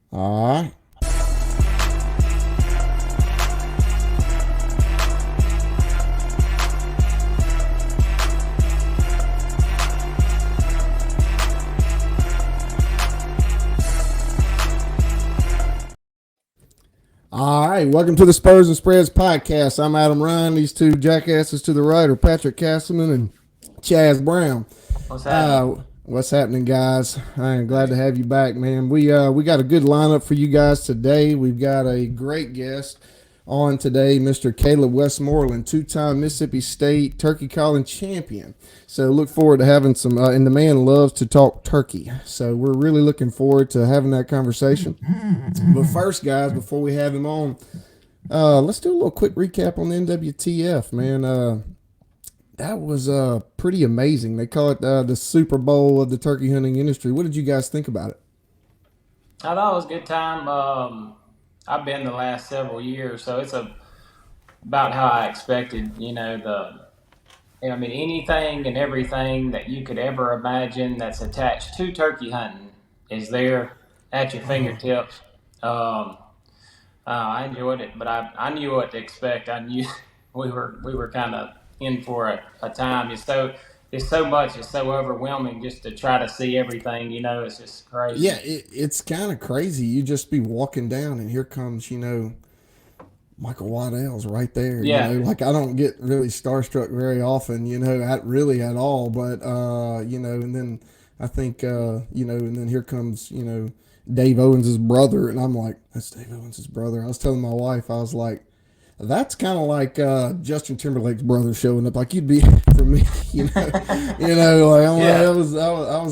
All right. All right, welcome to the Spurz and Spreadz podcast. I'm Adam Ryan. These two jackasses to the right are Patrick Castleman and Chaz Brown. What's happening, guys? I am glad to have you back, man. We got a good lineup for you guys today. We've got a great guest on today, Mr. Caleb Westmoreland, two-time Mississippi State turkey calling champion. So look forward to having some, and the man loves to talk turkey. So we're really looking forward to having that conversation. But first, guys, before we have him on, let's do a little quick recap on the NWTF, man. That was pretty amazing. They call it the Super Bowl of the turkey hunting industry. What did you guys think about it? I thought it was a good time. I've been the last several years, so it's about how I expected. Anything and everything that you could ever imagine that's attached to turkey hunting is there at your fingertips. I enjoyed it, but I knew what to expect. I knew we were kind of in for a time. It's so much. It's so overwhelming just to try to see everything. It's just crazy. Yeah, it's kind of crazy. You just be walking down, and here comes, Michael Waddell's right there. Yeah. Like I don't get really starstruck very often, at all. But and then I think and then here comes Dave Owens' brother, and I'm like, that's Dave Owens' brother. I was telling my wife, I was like, that's kind of like Justin Timberlake's brother showing up. Like you'd be for me, like Yeah. I was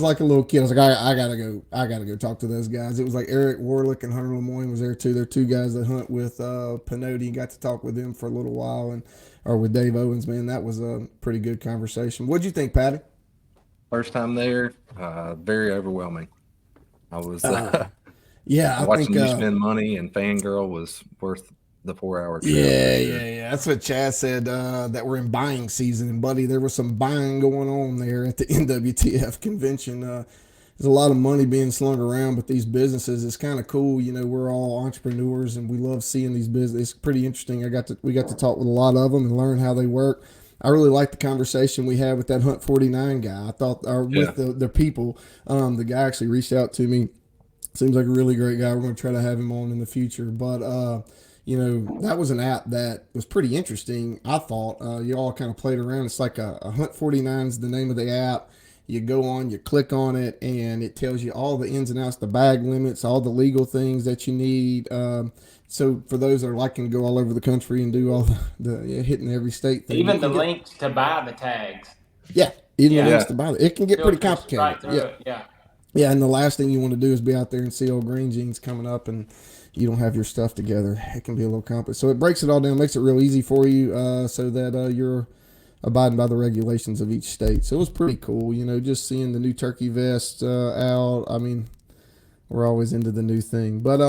like a little kid. I was like, I gotta go talk to those guys. It was like Eric Warlick and Hunter Lemoyne was there too. They're two guys that hunt with Pinotti. Got to talk with them for a little while, or with Dave Owens. Man, that was a pretty good conversation. What'd you think, Patty? First time there, very overwhelming. I was Yeah, I watching think you spend money, and Fangirl was worth the 4 hour trip. yeah. That's what Chad said. That we're in buying season, and buddy, there was some buying going on there at the NWTF convention. There's a lot of money being slung around, but these businesses, it's kind of cool. We're all entrepreneurs, and we love seeing these businesses. It's pretty interesting. We got to talk with a lot of them and learn how they work. I really liked the conversation we had with that Hunt 49 guy. I thought, with the people, the guy actually reached out to me. Seems like a really great guy. We're going to try to have him on in the future, but that was an app that was pretty interesting. I thought you all kind of played around. It's like a Hunt 49 is the name of the app. You go on, you click on it, and it tells you all the ins and outs, the bag limits, all the legal things that you need. So for those that are liking to go all over the country and do all the hitting every state thing, Even the links to buy the tags. Yeah, even the links to buy it. It can get pretty complicated. Right through it. Yeah, and the last thing you want to do is be out there and see old green jeans coming up and you don't have your stuff together. It can be a little complicated. So it breaks it all down, makes it real easy for you so that you're abiding by the regulations of each state. So it was pretty cool, just seeing the new turkey vest out. I mean, we're always into the new thing. But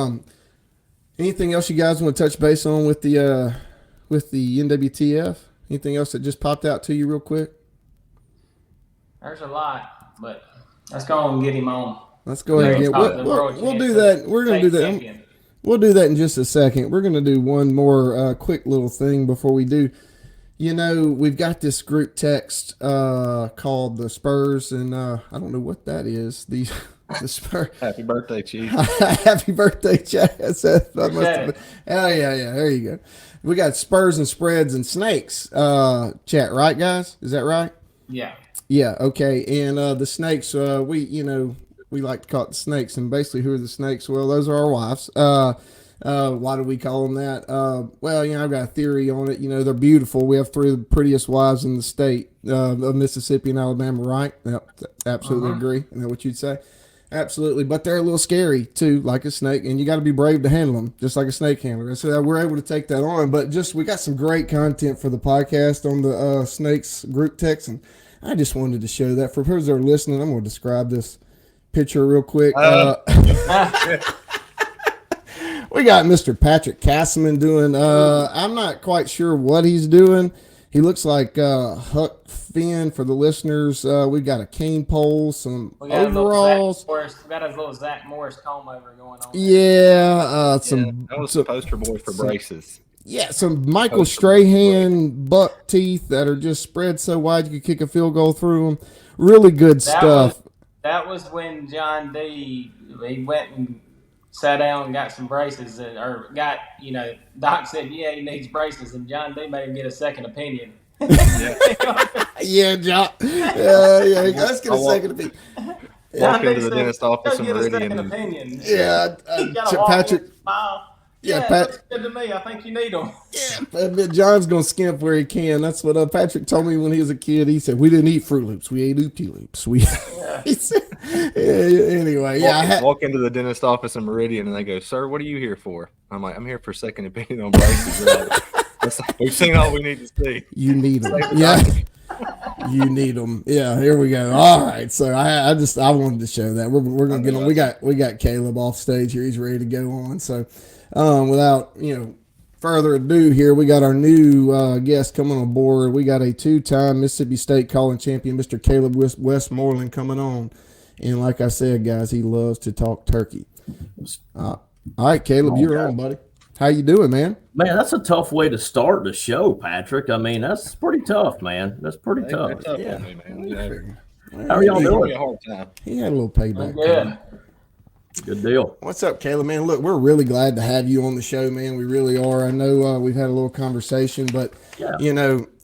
anything else you guys want to touch base on with the NWTF? Anything else that just popped out to you real quick? There's a lot, but let's go and get him on. Let's go ahead and get. We'll do that. We're gonna do that. We'll do that in just a second. We're gonna do one more quick little thing before we do. We've got this group text called the Spurs, and I don't know what that is. The Spurs. Happy birthday, Chief. Happy birthday, Chaz. That must have been. Oh yeah. There you go. We got Spurs and Spreads and Snakes chat, right, guys? Is that right? Yeah. Yeah. Okay. And the snakes, we like to call it the snakes, and basically, who are the snakes? Well, those are our wives. Why do we call them that? Well, I've got a theory on it. They're beautiful. We have three of the prettiest wives in the state of Mississippi and Alabama, right? Yep, absolutely agree. Is that what you'd say? Absolutely. But they're a little scary, too, like a snake, and you got to be brave to handle them, just like a snake handler. So we're able to take that on. But we got some great content for the podcast on the snakes group text, and I just wanted to show that. For those that are listening, I'm going to describe this picture real quick. We got Mr. Patrick Castleman doing, I'm not quite sure what he's doing. He looks like Huck spin for the listeners. We got a cane pole, some We got overalls. we got a little Zach Morris comb over going on. Yeah, Yeah, some I was the poster boy for braces. yeah, some Michael Poster Strahan buck teeth that are just spread so wide you could kick a field goal through them. Really good stuff. That was when John D. He went and sat down and got some braces, or got, Doc said, yeah, he needs braces, and John D. made him get a second opinion. Yeah, John. Yeah, let's get a second opinion. Walk into the dentist office in Get a second Meridian. opinion. Yeah, Patrick. Yeah, Pat. Good to me. I think you need them. Yeah, John's gonna skimp where he can. That's what Patrick told me when he was a kid. He said we didn't eat Fruit Loops, we ate Oopty Loops. He said, anyway, walk into the dentist office in Meridian, and they go, "Sir, what are you here for?" I'm like, "I'm here for second opinion on braces." We've seen all we need to see. You need them, yeah. You need them, yeah. Here we go. All right, so I wanted to show that we're gonna get on. We got Caleb off stage here. He's ready to go on. So. Without further ado, here we got our new guest coming on board. We got a 2-time Mississippi State calling champion, Mr. Caleb Westmoreland, coming on. And like I said, guys, he loves to talk turkey. All right, Caleb, you're on, buddy. How you doing, man? Man, that's a tough way to start the show, Patrick. I mean, that's pretty tough, man. That's pretty tough. Yeah. Man. How are y'all doing? A hard time. He had a little payback. Good. Good deal. What's up, Caleb, man? Look, we're really glad to have you on the show, man. We really are. I know we've had a little conversation, but,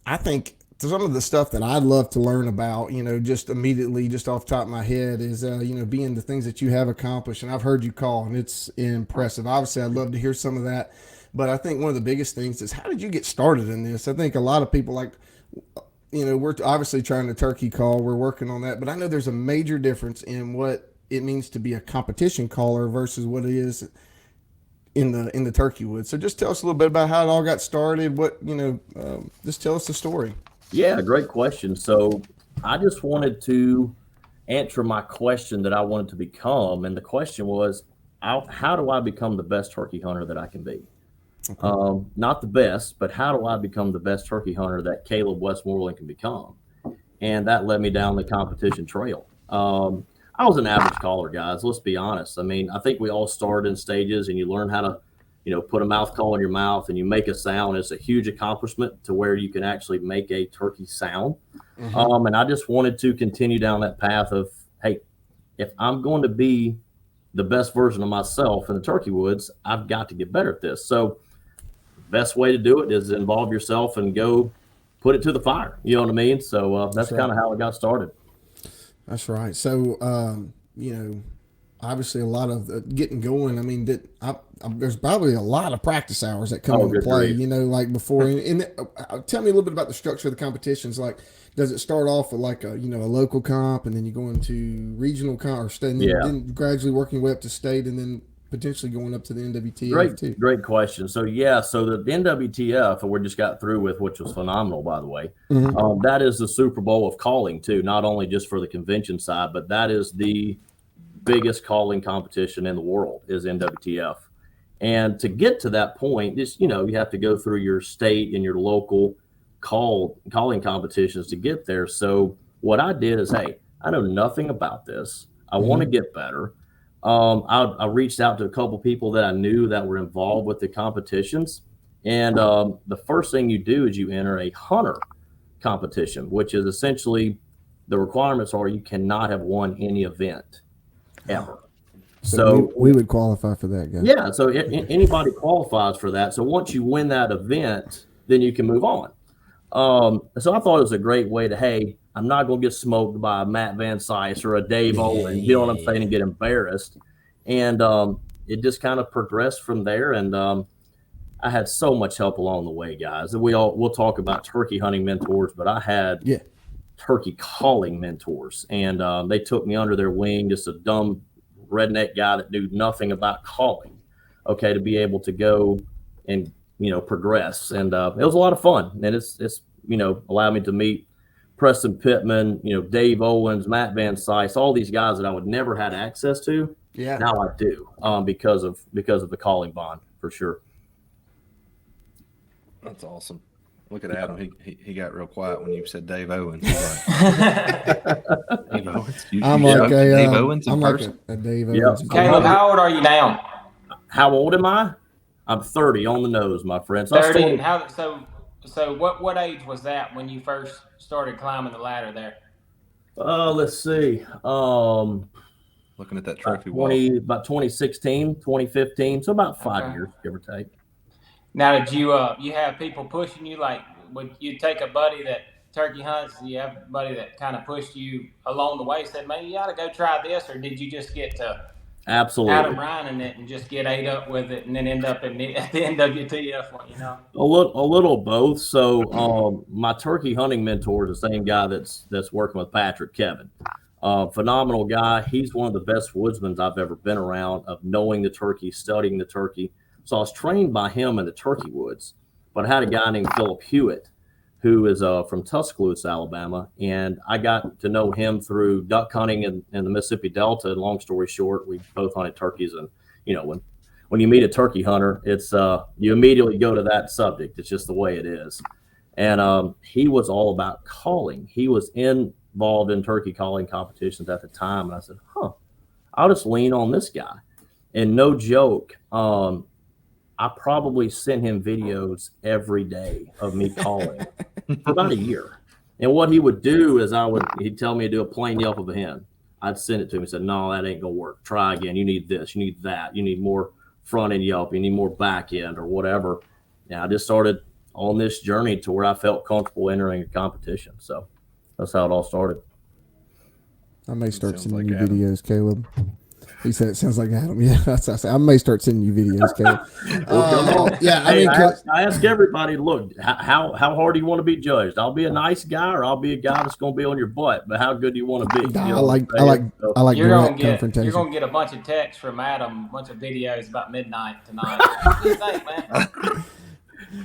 I think some of the stuff that I'd love to learn about, just immediately, just off the top of my head is, being the things that you have accomplished. And I've heard you call, and it's impressive. Obviously, I'd love to hear some of that. But I think one of the biggest things is, how did you get started in this? I think a lot of people we're obviously trying to turkey call. We're working on that. But I know there's a major difference in what it means to be a competition caller versus what it is in the turkey woods. So just tell us a little bit about how it all got started. Just tell us the story. Yeah, great question. So I just wanted to answer my question that I wanted to become. And the question was, how do I become the best turkey hunter that I can be? Okay. Not the best, but how do I become the best turkey hunter that Caleb Westmoreland can become? And that led me down the competition trail. I was an average caller, guys. Let's be honest. I mean, I think we all start in stages, and you learn how to, put a mouth call in your mouth and you make a sound. It's a huge accomplishment to where you can actually make a turkey sound. Mm-hmm. And I just wanted to continue down that path of, hey, if I'm going to be the best version of myself in the turkey woods, I've got to get better at this. So the best way to do it is involve yourself and go put it to the fire. You know what I mean? So that's kind of how it got started. That's right. So, obviously a lot of getting going. I mean, there's probably a lot of practice hours that come into play, like before. And tell me a little bit about the structure of the competitions. Like, does it start off with like a local comp, and then you go into regional comp or state, and then gradually working your way up to state, and then potentially going up to the NWTF Great question. So the NWTF, we just got through with, which was phenomenal, by the way. Mm-hmm. That is the Super Bowl of calling too, not only just for the convention side, but that is the biggest calling competition in the world is NWTF. And to get to that point, just, you have to go through your state and your local calling competitions to get there. So what I did is, hey, I know nothing about this. I want to get better. I reached out to a couple people that I knew that were involved with the competitions. And the first thing you do is you enter a hunter competition, which is essentially the requirements are you cannot have won any event ever. So we would qualify for that, guys. Yeah. So anybody qualifies for that. So once you win that event, then you can move on. So I thought it was a great way to, hey, I'm not going to get smoked by a Matt Van Sice or a Dave Owen, you know what I'm saying, and get embarrassed. And it just kind of progressed from there. And I had so much help along the way, guys. We'll talk about turkey hunting mentors, but I had turkey calling mentors. And they took me under their wing, just a dumb redneck guy that knew nothing about calling, to be able to go and, progress. And it was a lot of fun. And it's allowed me to meet Preston Pittman, Dave Owens, Matt Van Sice, all these guys that I would never had access to. Yeah. Now I do, because of the calling bond, for sure. That's awesome. Look at Adam. He got real quiet when you said Dave Owens. He's like, Dave Owens. I'm like Dave Owens in I'm like person. a Dave Yep. Owens. Caleb, how old are you now? How old am I? I'm 30 on the nose, my friend. So 30. And how? So what age was that when you first started climbing the ladder there? Let's see. Looking at that trophy wall. About 2016, 2015. So about 5 years, give or take. Now, did you have people pushing you? Like, would you take a buddy that turkey hunts? Do you have a buddy that kind of pushed you along the way? Said, "Man, you ought to go try this," or did you just get to Absolutely Adam Ryan in it and just get ate up with it, and then end up at the NWTF one? You know, a little both. So, my turkey hunting mentor is the same guy that's working with Patrick, Kevin. Phenomenal guy. He's one of the best woodsmen I've ever been around, of knowing the turkey, studying the turkey. So I was trained by him in the turkey woods, but I had a guy named Philip Hewitt, who is from Tuscaloosa, Alabama, and I got to know him through duck hunting in the Mississippi Delta. Long story short, we both hunted turkeys, and when you meet a turkey hunter, it's you immediately go to that subject. It's just the way it is. And he was all about calling. He was involved in turkey calling competitions at the time, and I said, I'll just lean on this guy. And no joke, I probably sent him videos every day of me calling for about a year. And what he would do is he'd tell me to do a plain yelp of a hen. I'd send it to him and said, no, that ain't gonna work. Try again. You need this, you need that, you need more front end yelp, you need more back end or whatever. And I just started on this journey to where I felt comfortable entering a competition. So that's how it all started. I may start sending you videos, Caleb. He said it sounds like Adam. Yeah, that's what I said. I may start sending you videos, Caleb. Yeah, I mean, I ask everybody, look, how hard do you want to be judged? I'll be a nice guy, or I'll be a guy that's going to be on your butt. But how good do you want to be? I like direct confrontation. You're going to get a bunch of texts from Adam, a bunch of videos about midnight tonight. What do you think, man?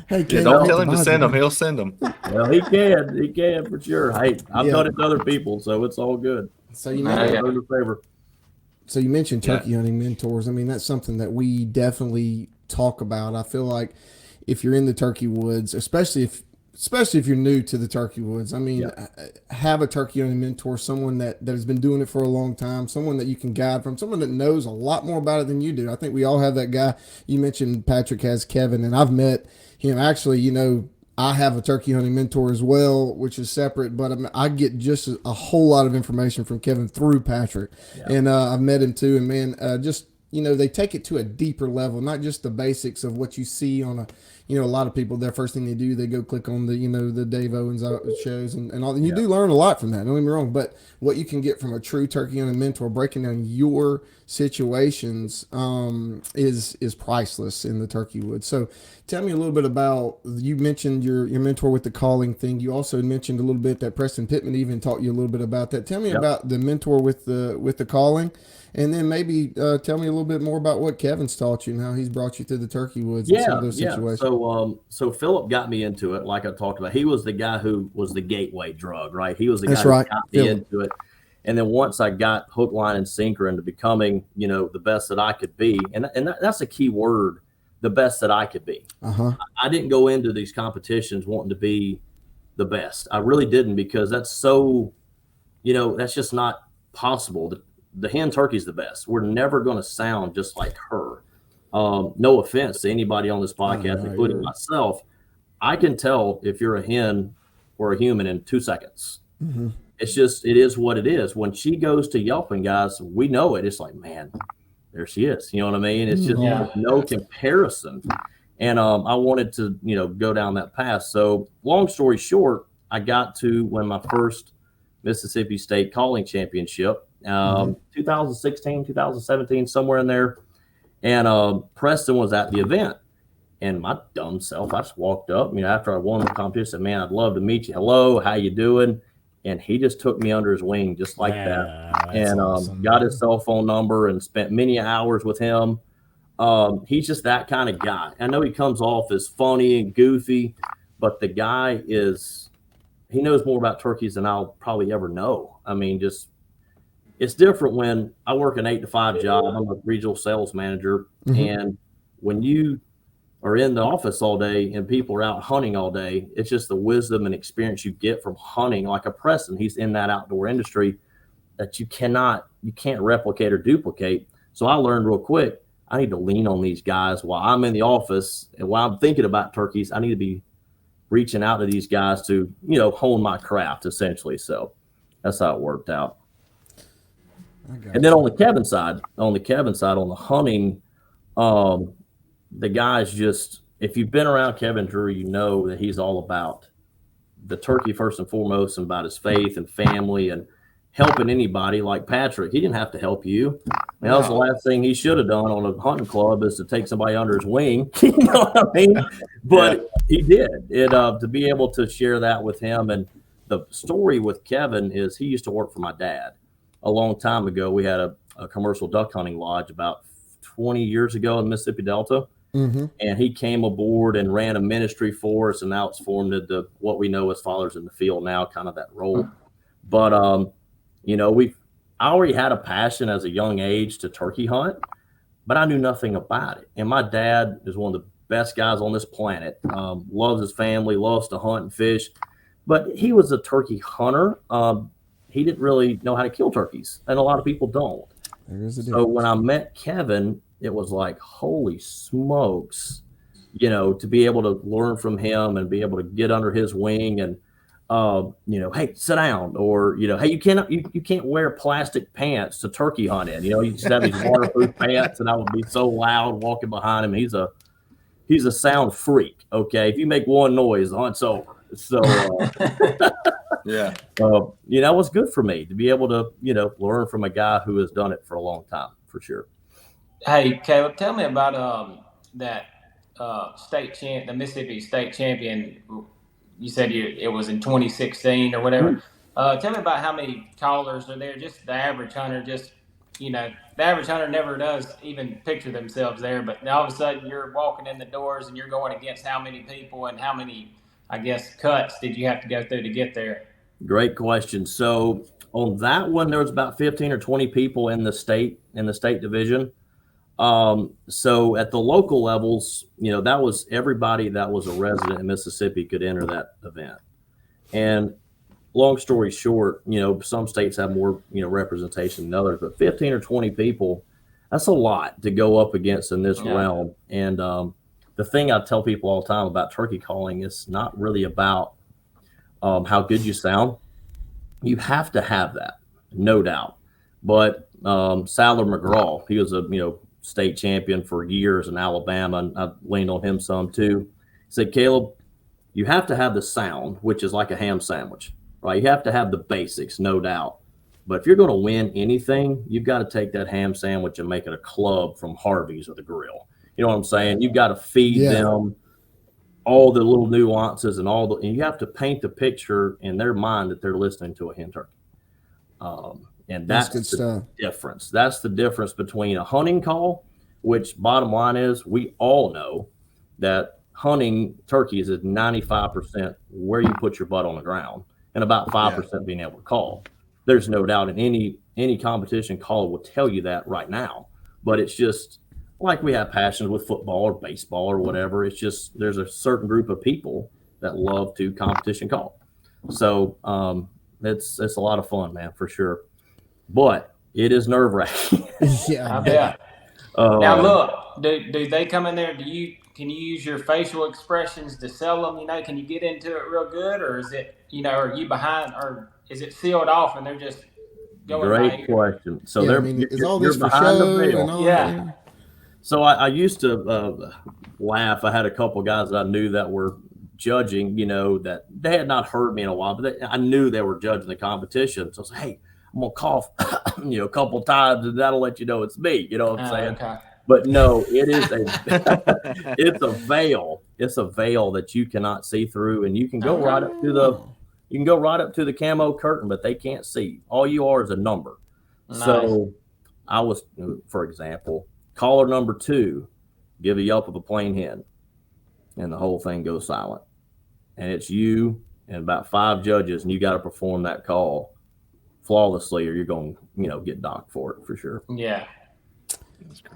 Hey, don't tell him to send them. He'll send them. Well, he can for sure. Hey, I've done it to other people, so it's all good. So So you mentioned turkey hunting mentors. I mean, that's something that we definitely talk about. I feel like if you're in the turkey woods, especially if you're new to the turkey woods, I mean, have a turkey hunting mentor, someone that has been doing it for a long time, someone that you can guide from, someone that knows a lot more about it than you do. I think we all have that guy. You mentioned Patrick has Kevin, and I've met him. Actually, I have a turkey hunting mentor as well, which is separate, but I get just a whole lot of information from Kevin through Patrick. And I've met him too. And man, they take it to a deeper level, not just the basics of what you see on a lot of people, their first thing they do, they go click on the Dave Owens shows and all. And you do learn a lot from that. Don't get me wrong, but what you can get from a true turkey hunting mentor, breaking down your situations, is priceless in the turkey woods. So tell me a little bit about, you mentioned your mentor with the calling thing. You also mentioned a little bit that Preston Pittman even taught you a little bit about that. Tell me about the mentor with the calling, and then maybe tell me a little bit more about what Kevin's taught you and how he's brought you through the turkey woods and some of those situations. So Philip got me into it, like I talked about. He was the guy who was the gateway drug, right? He was the guy who got me into it. And then once I got hook, line, and sinker into becoming, the best that I could be, and that's a key word, the best that I could be. I didn't go into these competitions wanting to be the best. I really didn't, because that's so, that's just not possible. The hen turkey's the best. We're never going to sound just like her. No offense to anybody on this podcast, including myself. I can tell if you're a hen or a human in 2 seconds. It's just, it is what it is. When she goes to yelping, guys, we know it. It's like, man, there she is. You know what I mean? It's just no comparison. And I wanted to, go down that path. So long story short, I got to win my first Mississippi State calling championship, 2016, 2017, somewhere in there. And Preston was at the event. And my dumb self, I just walked up, after I won the competition, said, man, I'd love to meet you. Hello, how you doing? And he just took me under his wing just like that, and awesome, got his cell phone number and spent many hours with him. He's just that kind of guy. I know he comes off as funny and goofy, but the guy he knows more about turkeys than I'll probably ever know. I mean, it's different when I work an 8 to 5 job. I'm a regional sales manager. And when you are in the office all day and people are out hunting all day. It's just the wisdom and experience you get from hunting, like a Preston. He's in that outdoor industry that you can't replicate or duplicate. So I learned real quick, I need to lean on these guys while I'm in the office, and while I'm thinking about turkeys, I need to be reaching out to these guys to, hone my craft essentially. So that's how it worked out. And then on the Kevin side, on the hunting, the guys just, if you've been around Kevin Drew, you know that he's all about the turkey first and foremost, and about his faith and family and helping anybody. Like Patrick, he didn't have to help you. That was the last thing he should have done on a hunting club, is to take somebody under his wing. You know what I mean? But he did it, to be able to share that with him. And the story with Kevin is, he used to work for my dad a long time ago. We had a commercial duck hunting lodge about 20 years ago in Mississippi Delta. Mm-hmm. And he came aboard and ran a ministry for us, and now it's formed into what we know as Fathers in the Field now, kind of that role. But I already had a passion as a young age to turkey hunt, but I knew nothing about it. And my dad is one of the best guys on this planet. Loves his family, loves to hunt and fish, but he was a turkey hunter. He didn't really know how to kill turkeys, and a lot of people don't. So when I met Kevin, it was like, holy smokes, to be able to learn from him and be able to get under his wing and, hey, sit down, or, hey, you can't wear plastic pants to turkey hunt in, you just have these waterproof pants, and I would be so loud walking behind him. He's a sound freak. Okay. If you make one noise, the hunt's over. So, yeah. That was good for me to be able to, learn from a guy who has done it for a long time, for sure. Hey, Caleb, tell me about that the Mississippi state champion. You said it was in 2016 or whatever. Tell me about how many callers are there. Just the average hunter, the average hunter never does even picture themselves there. But all of a sudden, you're walking in the doors and you're going against how many people, and how many, I guess, cuts did you have to go through to get there? Great question. So on that one, there was about 15 or 20 people in the state division. So at the local levels, that was everybody that was a resident in Mississippi could enter that event. And long story short, some states have more, representation than others, but 15 or 20 people, that's a lot to go up against in this realm. And, the thing I tell people all the time about turkey calling is not really about, how good you sound. You have to have that, no doubt. But, Sadler McGraw, he was a, state champion for years in Alabama, and I leaned on him some too. He said, Caleb, you have to have the sound, which is like a ham sandwich, right? You have to have the basics, no doubt. But if you're going to win anything, you've got to take that ham sandwich and make it a club from Harvey's or the Grill. You know what I'm saying? You've got to feed them all the little nuances and and you have to paint the picture in their mind that they're listening to a hen turkey. And that's the difference. That's the difference between a hunting call, which bottom line is, we all know that hunting turkeys is 95% where you put your butt on the ground and about 5% being able to call. There's no doubt, in any competition caller will tell you that right now. But it's just like we have passions with football or baseball or whatever. It's just, there's a certain group of people that love to competition call. So it's a lot of fun, man, for sure. But it is nerve-wracking. I bet. Now look, do they come in there? Can you use your facial expressions to sell them? Can you get into it real good, or is it, are you behind, or is it sealed off and they're just going? Great question. So is all this for show and all that? So I used to laugh. I had a couple of guys that I knew that were judging. That they had not heard me in a while, but I knew they were judging the competition. So I said, hey, I'm gonna cough, a couple times, and that'll let you know it's me. You know what I'm saying? Okay. But no, it is it's a veil. It's a veil that you cannot see through, and you can go right up to the camo curtain, but they can't see. All you are is a number. Nice. So I was, for example, caller number 2, give a yelp of a plain hen, and the whole thing goes silent, and it's you and about 5 judges, and you got to perform that call flawlessly, or you're going to get docked for it, for sure. Yeah.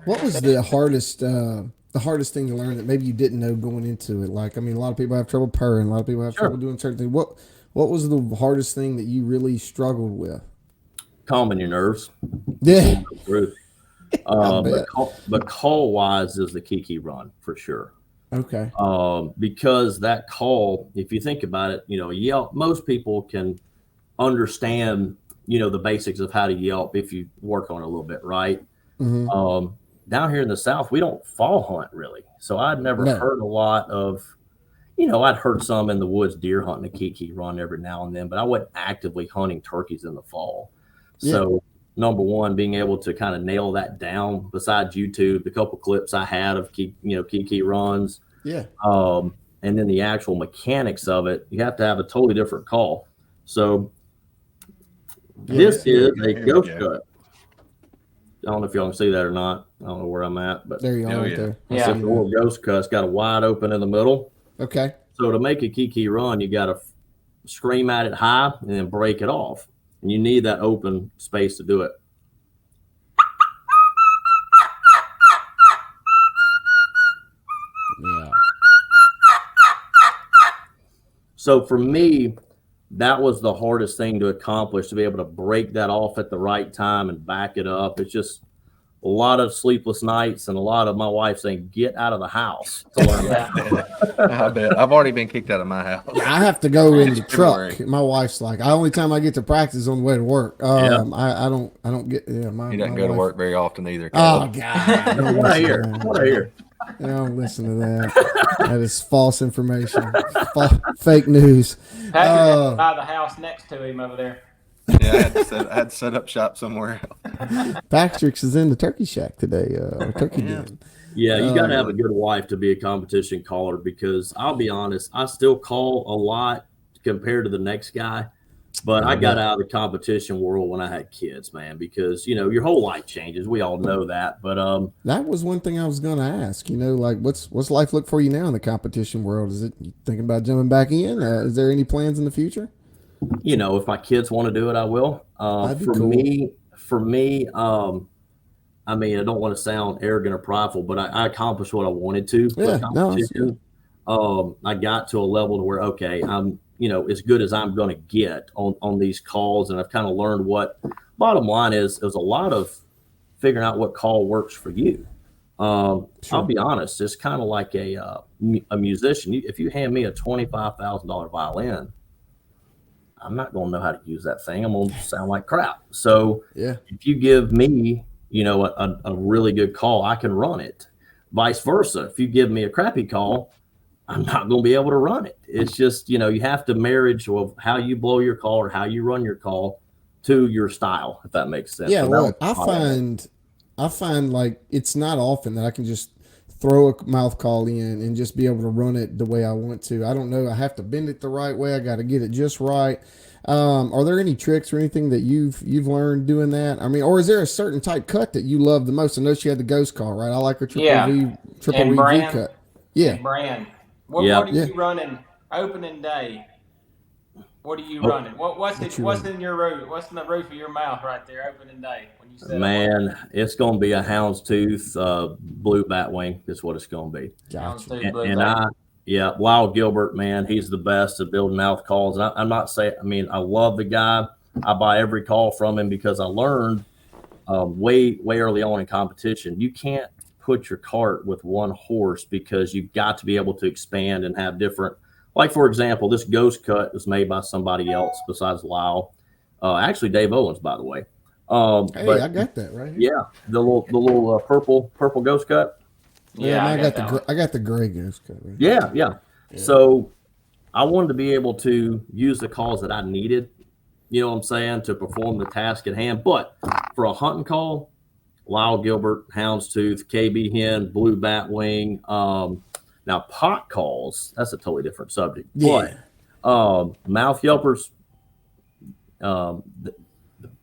What was the hardest the hardest thing to learn that maybe you didn't know going into it? Like, I mean, a lot of people have trouble purring. A lot of people have trouble doing certain things. What was the hardest thing that you really struggled with? Calming your nerves. Yeah. But call wise is the key run for sure. Okay. Because that call, if you think about it, Yelp, most people can understand, the basics of how to Yelp if you work on it a little bit, right? Mm-hmm. Down here in the South, we don't fall hunt really. So I'd never heard a lot of, I'd heard some in the woods deer hunting a kiki run every now and then, but I wasn't actively hunting turkeys in the fall. Yeah. So number one, being able to kind of nail that down besides YouTube, the couple clips I had of kiki runs. Yeah. And then the actual mechanics of it, you have to have a totally different call. So this is a ghost cut. I don't know if y'all can see that or not. I don't know where I'm at, but there you are right there. Yeah. The little ghost cut. It's got a wide open in the middle. Okay. So to make a kiki run, you got to scream at it high and then break it off. And you need that open space to do it. Yeah. So for me, that was the hardest thing to accomplish, to be able to break that off at the right time and back it up. It's just a lot of sleepless nights and a lot of my wife saying, "Get out of the house." To learn that. I bet. I've already been kicked out of my house. I have to go in the truck. My wife's like, only time I get to practice is on the way to work. I don't get. Yeah, he doesn't go to work very often either. Oh God! What I hear. Don't listen to that. That is false information. Fake news. Patrick buy the house next to him over there. Yeah, I had to set up shop somewhere else. Patrick's is in the turkey shack today. Turkey den. Yeah, you got to have a good wife to be a competition caller, because I'll be honest, I still call a lot compared to the next guy. But I got out of the competition world when I had kids, man, because, your whole life changes. We all know that. But that was one thing I was going to ask, like what's life look for you now in the competition world? Is it you thinking about jumping back in? Is there any plans in the future? If my kids want to do it, I will. For me, I mean, I don't want to sound arrogant or prideful, but I accomplished what I wanted to. Yeah, I got to a level to where, okay, I'm, as good as I'm going to get on these calls. And I've kind of learned what bottom line is. There's a lot of figuring out what call works for you. Sure. I'll be honest. It's kind of like a musician. If you hand me a $25,000 violin, I'm not going to know how to use that thing. I'm going to sound like crap. So if you give me, a really good call, I can run it. Vice versa. If you give me a crappy call, I'm not going to be able to run it. It's just, you have to marriage of how you blow your call or how you run your call to your style, if that makes sense. Yeah, look, I find like it's not often that I can just throw a mouth call in and just be able to run it the way I want to. I don't know. I have to bend it the right way. I got to get it just right. Are there any tricks or anything that you've learned doing that? I mean, or is there a certain type cut that you love the most? I know she had the ghost call, right? I like her triple V cut. Yeah. And brand. What are you running opening day? What are you running? What's in your roof? What's in the roof of your mouth right there opening day? When you said man, it's going to be a houndstooth blue batwing. Is what it's going to be. Gotcha. Lyle Gilbert, man, he's the best at building mouth calls. And I'm not saying, I mean, I love the guy. I buy every call from him because I learned way early on in competition. You can't put your cart with one horse, because you've got to be able to expand and have different, like, for example, this ghost cut was made by somebody else besides Lyle. Actually, Dave Owens, by the way. I got that right here. Yeah, the little purple ghost cut. Yeah, I got the gray ghost cut. Right? Yeah. So I wanted to be able to use the calls that I needed, you know what I'm saying, to perform the task at hand. But for a hunting call, Lyle Gilbert, houndstooth, KB hen, blue batwing. Now pot calls, that's a totally different subject. Yeah. But mouth yelpers, the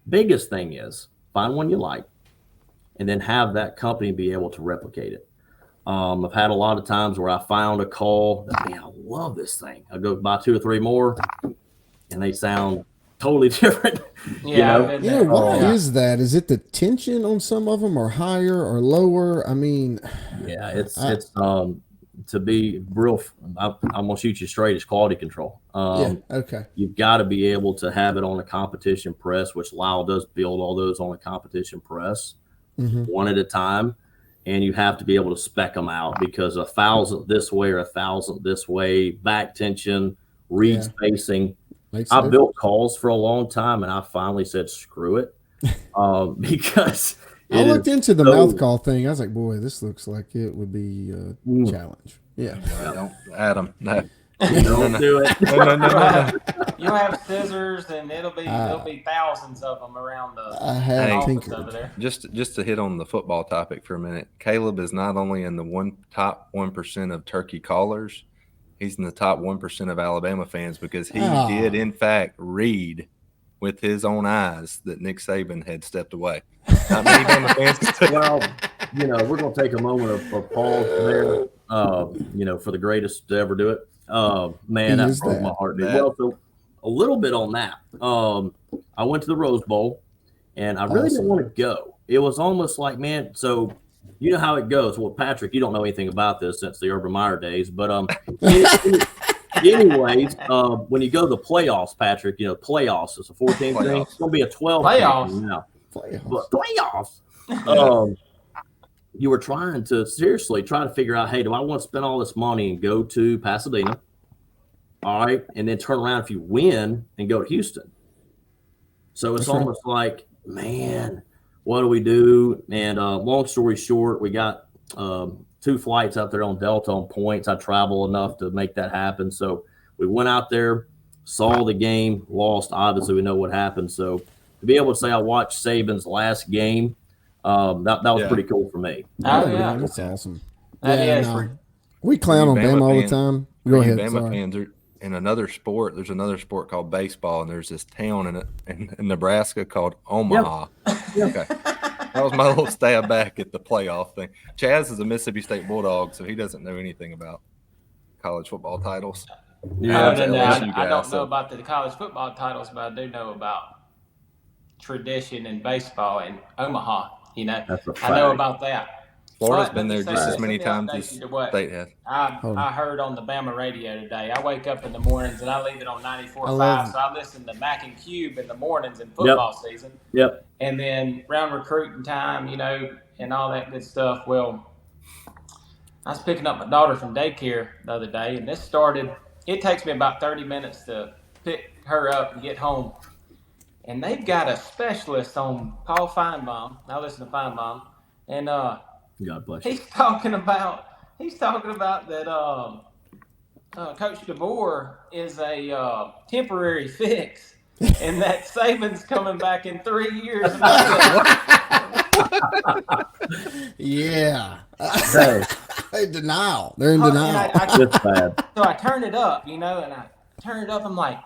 biggest thing is find one you like, and then have that company be able to replicate it. I've had a lot of times where I found a call that, man, I love this thing. I go buy 2 or 3 more, and they sound totally different. Yeah, I've been Yeah, there. why Yeah. is that? Is it the tension on some of them, or higher or lower? I mean, Yeah, it's to be real. I'm gonna shoot you straight. It's quality control. yeah, okay, You've got to be able to have it on the competition press, which Lyle does build all those on the competition press, one at a time. And you have to be able to spec them out because 1,000 this way or 1,000 this way, back tension, read spacing. makes I sense. built calls for a long time, and I finally said, screw it, because I looked into the so- mouth call thing. I was like, boy, this looks like it would be a challenge. Yeah. Don't, Adam. No. Don't do it. No. You'll have scissors, and there'll be thousands of them around the I have office tinkered. over there. Just to hit on the football topic for a minute, Caleb is not only in the top 1% of turkey callers, he's in the top 1% of Alabama fans because he did in fact read with his own eyes that Nick Saban had stepped away. Not many Bama fans. Well, we're going to take a moment of pause there, for the greatest to ever do it. Man, that broke my heart, dude. Well, so a little bit on that. I went to the Rose Bowl, and I really didn't want to go. It was almost like, man, so you know how it goes. Well, Patrick, you don't know anything about this since the Urban Meyer days, but anyways, when you go to the playoffs, Patrick, playoffs, it's a 14 thing. It's going to be a 12 Playoffs. now. Playoffs. You were trying to figure out, hey, do I want to spend all this money and go to Pasadena? All right. And then turn around if you win and go to Houston. So it's almost like, man, what do we do? And long story short, we got 2 flights out there on Delta on points. I travel enough to make that happen. So we went out there, saw the game, lost. Obviously, we know what happened. So to be able to say I watched Saban's last game, that was pretty cool for me. Oh, yeah. That's awesome. That is. We clown on Bama all the fans- time. Go ahead. Bama Sorry. fans are in another sport. There's another sport called baseball, and there's this town in Nebraska called Omaha. Okay. That was my little stab back at the playoff thing. Chaz is a Mississippi State Bulldog, so he doesn't know anything about college football titles. Yeah. I don't know about the college football titles, but I do know about tradition in baseball in Omaha. That's a I know fact. about that. Florida's But been let me there say just this, as many let me times update as you to what State has. I heard on the Bama radio today. I wake up in the mornings and I leave it on 94.5, love it. so I listen to Mac and Cube in the mornings in football season. Yep. And then round recruiting time, and all that good stuff. Well, I was picking up my daughter from daycare the other day, and it takes me about 30 minutes to pick her up and get home. And they've got a specialist on Paul Feinbaum. I listen to Feinbaum, and God bless you. he's talking about that Coach DeBoer is a temporary fix, and that Saban's coming back in 3 years. And Yeah. Hey, Denial. They're in denial. it's bad. So I turn it up, and I turn it up. I'm like,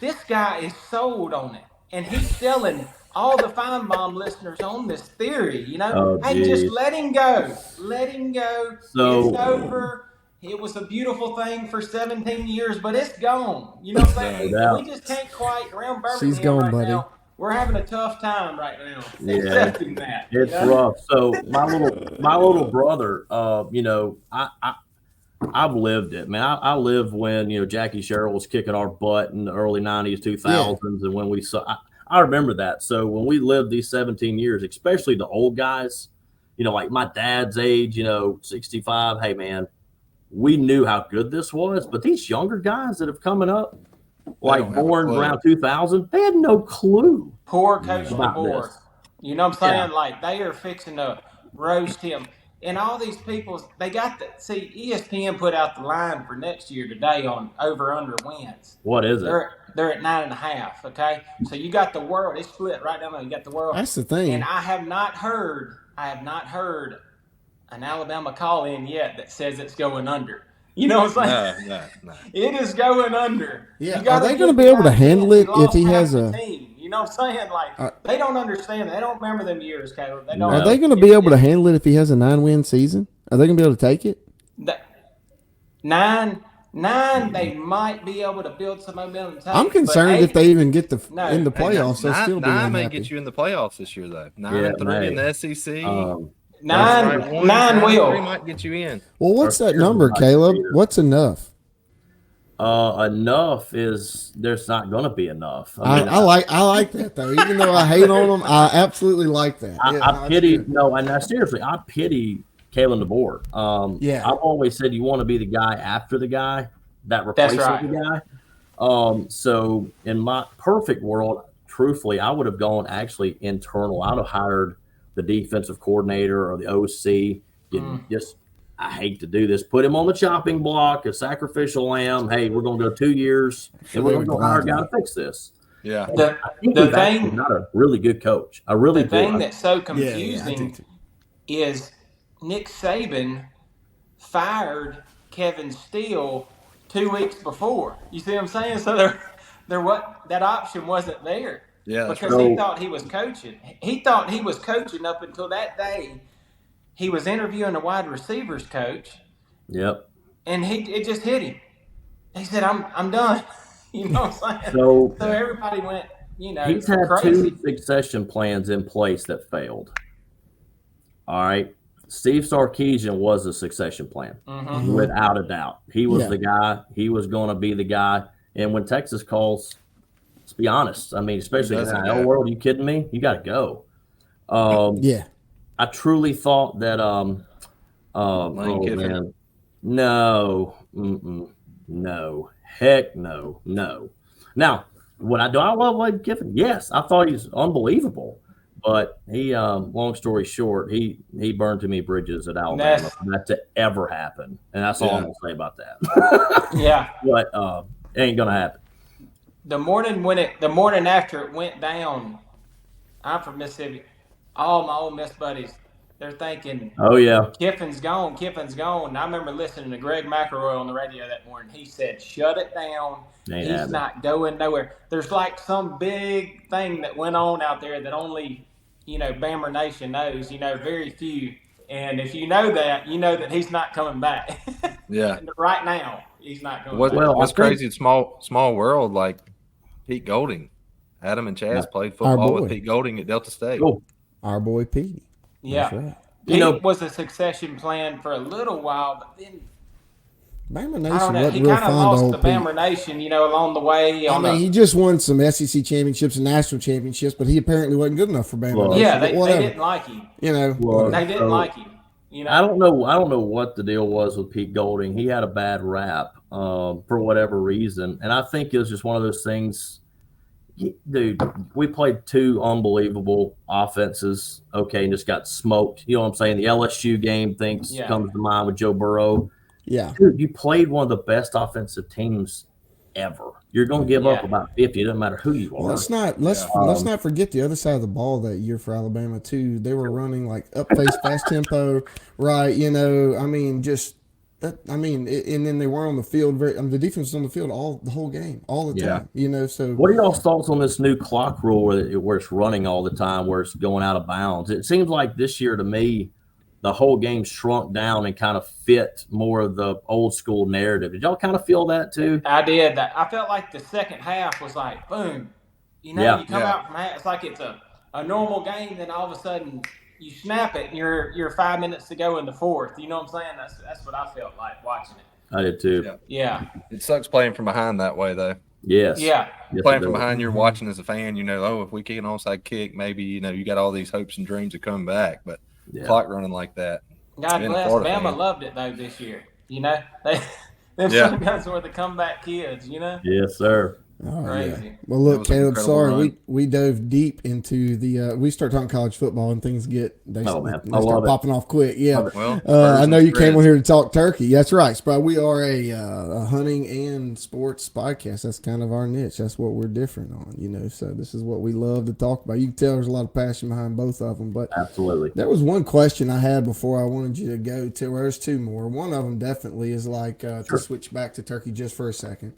this guy is sold on it, and he's selling all the Feinbaum listeners on this theory. Oh, Hey, just geez. let him go. Let him go. So- It's over. It was a beautiful thing for 17 years, but it's gone. You know what I'm saying? No doubt. We just can't quite around Birmingham She's gone, right buddy. now. We're having a tough time right now Yeah. accepting that. It's rough. So my little brother, I've lived it, man. I lived when Jackie Sherrill was kicking our butt in the early '90s, 2000s, and when we saw, I remember that. So when we lived these 17 years, especially the old guys, like my dad's age, 65. Hey, man, we knew how good this was, but these younger guys that have coming up, like don't have a born clue. around 2000, they had no clue. Poor Coach About DeBoer. this. You know what I'm saying? Yeah. Like, they are fixing to roast him. And all these people, they got ESPN put out the line for next year today on over-under wins. What is it? They're at 9.5, okay? So you got the world. It's split right down there. You got the world. That's the thing. And I have not heard an Alabama call-in yet that says it's going under. You know what I'm saying? No. It is going under. Yeah. You gotta Are they give going to the be able to guy a handle chance. it He if he lost has half the a? team. You know what I'm saying? Like, they don't understand. They don't remember them years, Caleb. They don't. Are they going to be able to handle it if he has a 9-win season? Are they going to be able to take it? Nine 9, they might be able to build some momentum. I'm concerned if they even get in the playoffs, they'll still be 9 may unhappy. get you in the playoffs this year, though. 9-3 in the SEC. 9 will. 3 might get you in. Well, what's that number, Caleb? What's enough? Enough is there's not going to be enough. I like that though. Even though I hate on them, I absolutely like that. I pity and seriously, I pity Kalen DeBoer. I've always said you want to be the guy after the guy that replaces the guy. So in my perfect world, truthfully, I would have gone actually internal. I would have hired the defensive coordinator or the OC. I hate to do this. Put him on the chopping block, a sacrificial lamb. Hey, we're going to go 2 years, and we're going to hire a guy to fix this. Yeah. The thing, not a really good coach. The thing that's so confusing is Nick Saban fired Kevin Steele 2 weeks before. You see what I'm saying? So that option wasn't there. Yeah, because he thought he was coaching. He thought he was coaching up until that day. He was interviewing a wide receivers coach. Yep. And it just hit him. He said, I'm done. You know what I'm saying? So everybody went, he's had crazy. 2 succession plans in place that failed. All right. Steve Sarkisian was a succession plan, without a doubt. He was the guy. He was going to be the guy. And when Texas calls, let's be honest. I mean, especially in the NIL world, are you kidding me? You got to go. I truly thought that man, no, heck no. Now, I love Lane Kiffin? Yes, I thought he's unbelievable, but he, long story short, he burned too many bridges at Alabama for that to ever happen, and that's all I'm gonna say about that. But it ain't gonna happen. The morning after it went down, I'm from Mississippi. All my Ole Miss buddies, they're thinking, oh, yeah, Kiffin's gone. And I remember listening to Greg McElroy on the radio that morning. He said, shut it down. He's not going nowhere. There's like some big thing that went on out there that only, Bammer Nation knows, very few. And if you know that he's not coming back. Yeah. Right now, he's not coming back. What's crazy, small world, like Pete Golding. Adam and Chaz played football with Pete Golding at Delta State. Cool. Our boy Pete. Yeah. Right. Pete was a succession plan for a little while, but then Bama Nation wasn't he real kind of fond lost of the Bama Nation, along the way. He just won some SEC championships and national championships, but he apparently wasn't good enough for Bama Nation. Yeah, they didn't like him. They didn't like him. I don't know what the deal was with Pete Golding. He had a bad rap for whatever reason, and I think it was just one of those things. Dude, we played 2 unbelievable offenses, and just got smoked. You know what I'm saying? The LSU game comes to mind with Joe Burrow. Yeah. Dude, you played one of the best offensive teams ever. You're going to give up about 50. It doesn't matter who you are. Let's not forget the other side of the ball that year for Alabama, too. They were running like up-face fast tempo, right? And then they were on the field. The defense was on the field the whole game, all the time. So what are y'all's thoughts on this new clock rule where it's running all the time, where it's going out of bounds? It seems like this year to me, the whole game shrunk down and kind of fit more of the old school narrative. Did y'all kind of feel that too? I did. I felt like the second half was like boom. You come out from half. It's like it's a normal game, then all of a sudden you snap it, and you're 5 minutes to go in the fourth. You know what I'm saying? That's what I felt like watching it. I did too. Yeah. It sucks playing from behind that way, though. Yes. Yeah. Playing from behind, you're watching as a fan. If we kick an onside kick, maybe you got all these hopes and dreams of coming back, but clock running like that. God bless Bama loved it though this year. Some guys were the comeback kids. Yes, sir. Oh, crazy. Yeah. Well, look, Caleb, sorry, we dove deep into the we start talking college football and things they start popping off quick. Yeah. Well, I know you came on here to talk turkey. That's right, Spud. We are a hunting and sports podcast. That's kind of our niche. That's what we're different on, so this is what we love to talk about. You can tell there's a lot of passion behind both of them, but absolutely. There was one question I had before I wanted you to go to. There's 2 more. One of them definitely is like to switch back to turkey just for a second.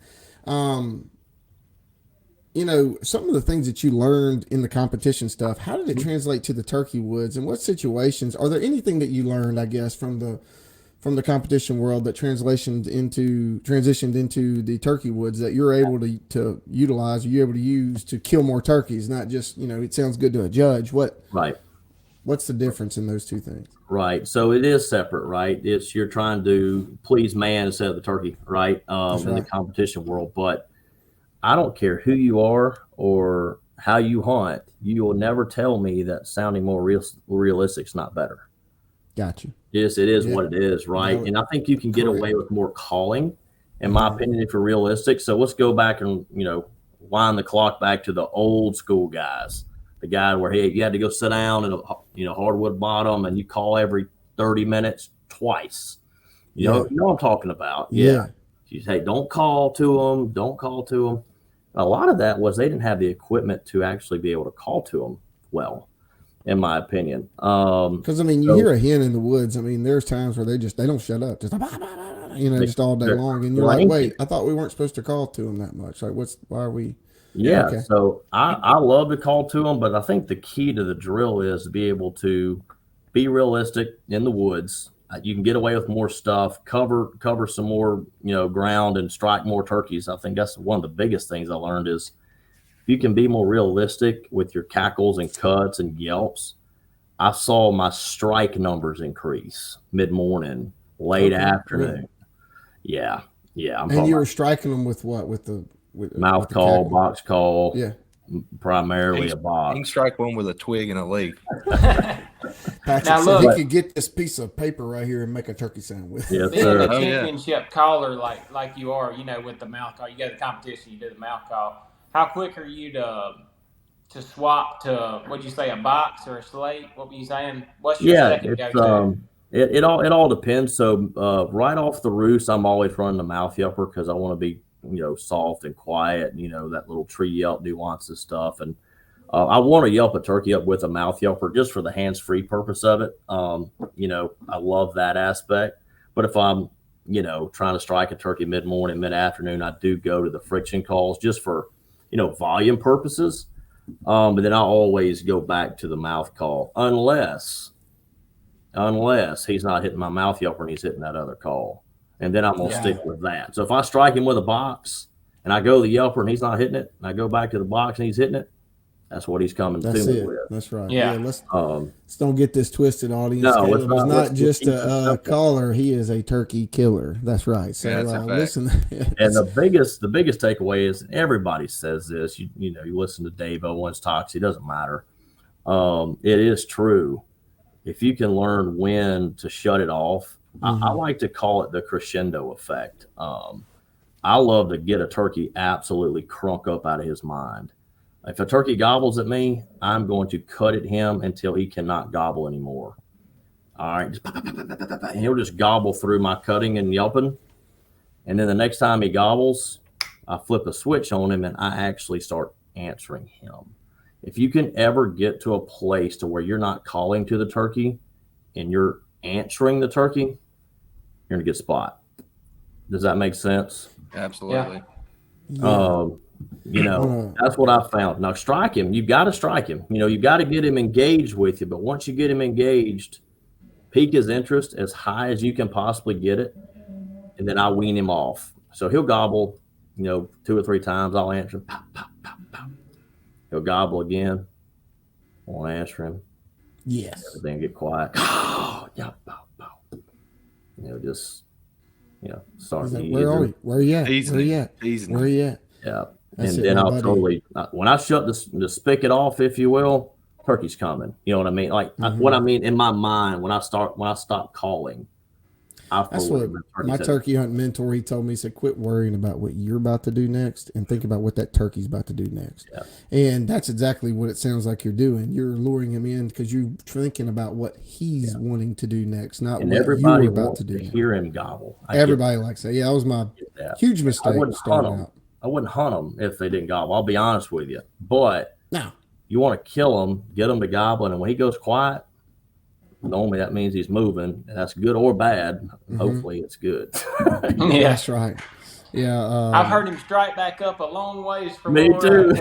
Some of the things that you learned in the competition stuff, how did it translate to the turkey woods, and what situations? Are there anything that you learned, I guess, from from the competition world that transitioned into the turkey woods that you're able to utilize, or you're able to use to kill more turkeys, not just, it sounds good to a judge. What's the difference in those two things? Right. So it is separate, right? It's you're trying to please man instead of the turkey, right? In the competition world. But I don't care who you are or how you hunt, you will never tell me that sounding more realistic is not better. Gotcha. Yes, it is what it is, right? And I think you can get away with more calling, in my opinion, if you're realistic. So let's go back and, wind the clock back to the old school guys. The guy where, hey, you had to go sit down in a hardwood bottom and you call every 30 minutes twice. You know what I'm talking about. Yeah. You say, don't call to them. Don't call to them. A lot of that was they didn't have the equipment to actually be able to call to them well, in my opinion. Because, you hear a hen in the woods. There's times where they don't shut up. Just, just all day long. And you're like, wait, I thought we weren't supposed to call to them that much. Like, why are we? Yeah. Okay. So I love to call to them, but I think the key to the drill is to be able to be realistic in the woods. You can get away with more stuff, cover some more, ground and strike more turkeys. I think that's one of the biggest things I learned is if you can be more realistic with your cackles and cuts and yelps. I saw my strike numbers increase mid-morning, late afternoon. Really? Yeah. And you were striking them with what? With mouth call, box call. Yeah. Primarily a box. He can strike one with a twig and a leaf. Patrick said he could get this piece of paper right here and make a turkey sound with. Yes, being a championship caller like you are, with the mouth call, you go to the competition, you do the mouth call. How quick are you to swap to, what'd you say, a box or a slate? What were you saying? What's your second go-to? It all depends. So right off the roost, I'm always running the mouth yelper because I want to be soft and quiet, that little tree yelp nuances stuff. And I want to yelp a turkey up with a mouth yelper just for the hands-free purpose of it. I love that aspect. But if I'm, trying to strike a turkey mid-morning, mid-afternoon, I do go to the friction calls just for, volume purposes. But then I always go back to the mouth call unless he's not hitting my mouth yelper and he's hitting that other call. And then I'm going to stick with that. So if I strike him with a box and I go to the yelper and he's not hitting it, and I go back to the box and he's hitting it, that's what he's coming to me with. That's right. Yeah. Let's don't get this twisted, audience. No, it's not just a caller. He is a turkey killer. That's right. So listen. And the biggest takeaway is everybody says this. You listen to Dave Owens talks. It doesn't matter. It is true. If you can learn when to shut it off, I like to call it the crescendo effect. I love to get a turkey absolutely crunk up out of his mind. If a turkey gobbles at me, I'm going to cut at him until he cannot gobble anymore. All right. And he'll just gobble through my cutting and yelping. And then the next time he gobbles, I flip a switch on him and I actually start answering him. If you can ever get to a place to where you're not calling to the turkey and you're answering the turkey, you're in a good spot. Does that make sense? Absolutely. That's what I found. Now strike him. You got to strike him. You got to get him engaged with you. But once you get him engaged, pique his interest as high as you can possibly get it. And then I wean him off. So he'll gobble, 2 or 3 times. I'll answer him. Pow, pow, pow, pow. He'll gobble again. I won't answer him. Yes. Everything get quiet. Yeah, pow, pow. Just, start. Like, where are you? Where are you at? Where are you at? Where are you at? Yeah. And then I'll totally, when I shut the spigot off, if you will, turkey's coming. You know what I mean? Like what I mean in my mind, when I stop calling, that's what my turkey hunting mentor, he told me, he said, quit worrying about what you're about to do next and think about what that turkey's about to do next. Yeah. And that's exactly what it sounds like you're doing. You're luring him in because you're thinking about what he's wanting to do next, not what you're about to do. Hear him gobble. Everybody likes that. Yeah, that was my huge mistake starting out. I wouldn't hunt them if they didn't gobble. I'll be honest with you. But no, you want to kill them, get them to gobble, and when he goes quiet, normally that means he's moving, and that's good or bad. Hopefully it's good. Yeah, that's right. Yeah. I've heard him strike back up a long ways from me too.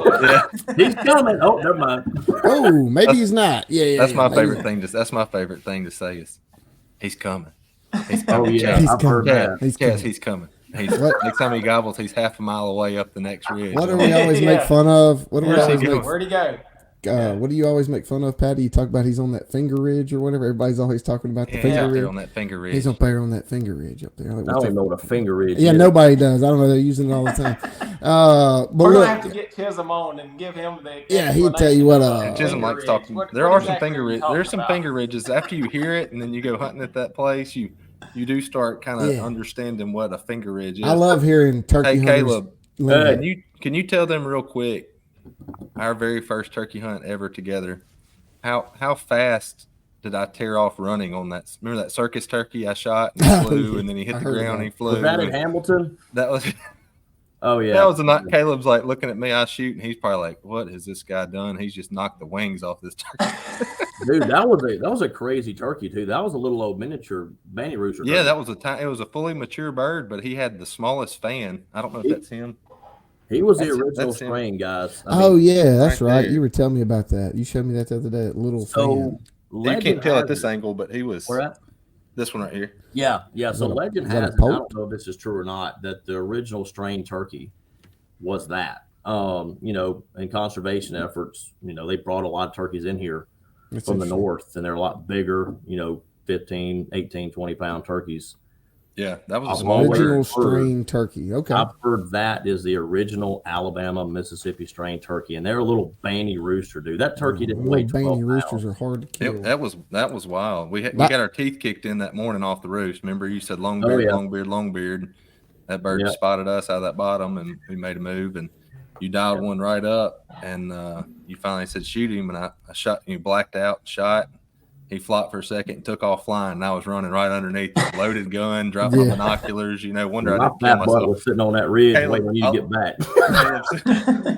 He's coming. Oh, never mind. Oh, maybe he's not. Yeah. That's my favorite thing. That's my favorite thing to say is, he's coming. He's Oh coming. yeah, He's I've heard coming. that. He's coming. Next time he gobbles, he's half a mile away up the next ridge. What do we always make fun of? What do we always make? Where'd he go? What do you always make fun of, Patty? You talk about he's on that finger ridge or whatever. Everybody's always talking about the finger He's ridge. on that finger ridge. He's up there on that finger ridge up there. I don't even know what a finger ridge is. Yeah, nobody does. I don't know. They're using it all the time. But We're look, gonna have to get Chisholm on and give him the. Yeah, he'll tell you what. Chisholm likes talking. There are some finger ridges. There's some finger ridges. After you hear it and then you go hunting at that place, you do start kind of understanding what a finger ridge is. I love hearing turkey hunters. Caleb, can you tell them real quick our very first turkey hunt ever together? How fast did I tear off running on that? Remember that circus turkey I shot and he flew and then he hit the ground and he flew? Was that in Hamilton? That was. Oh yeah, that was a night. Caleb's like looking at me. I shoot, and he's probably like, "What has this guy done? He's just knocked the wings off this turkey." Dude, that was a crazy turkey too. That was a little old miniature banty rooster. Yeah, that was it was a fully mature bird, but he had the smallest fan. I don't know if that's him. He was the original strain, guys. Yeah, that's right. You were telling me about that. You showed me that the other day. That little fan. You can't tell at this angle, but he was. Where at? This one right here. Yeah. So legend has it, I don't know if this is true or not, that the original strain turkey was that. In conservation efforts, they brought a lot of turkeys in here from the north, and they're a lot bigger, 15, 18, 20-pound turkeys. Yeah, that was a small original strain turkey. Okay. I've heard that is the original Alabama, Mississippi strain turkey, and they're a little banty rooster, dude. That turkey didn't weigh 12 banty roosters are hard to kill. That was wild. We got our teeth kicked in that morning off the roost. Remember, you said long beard. That bird spotted us out of that bottom, and we made a move, and you dialed one right up, and you finally said shoot him, and I shot. You blacked out, shot. He flopped for a second and took off flying, and I was running right underneath him. Loaded gun, dropped my binoculars. Wonder I didn't kill myself. Was sitting on that ridge waiting on you to get back.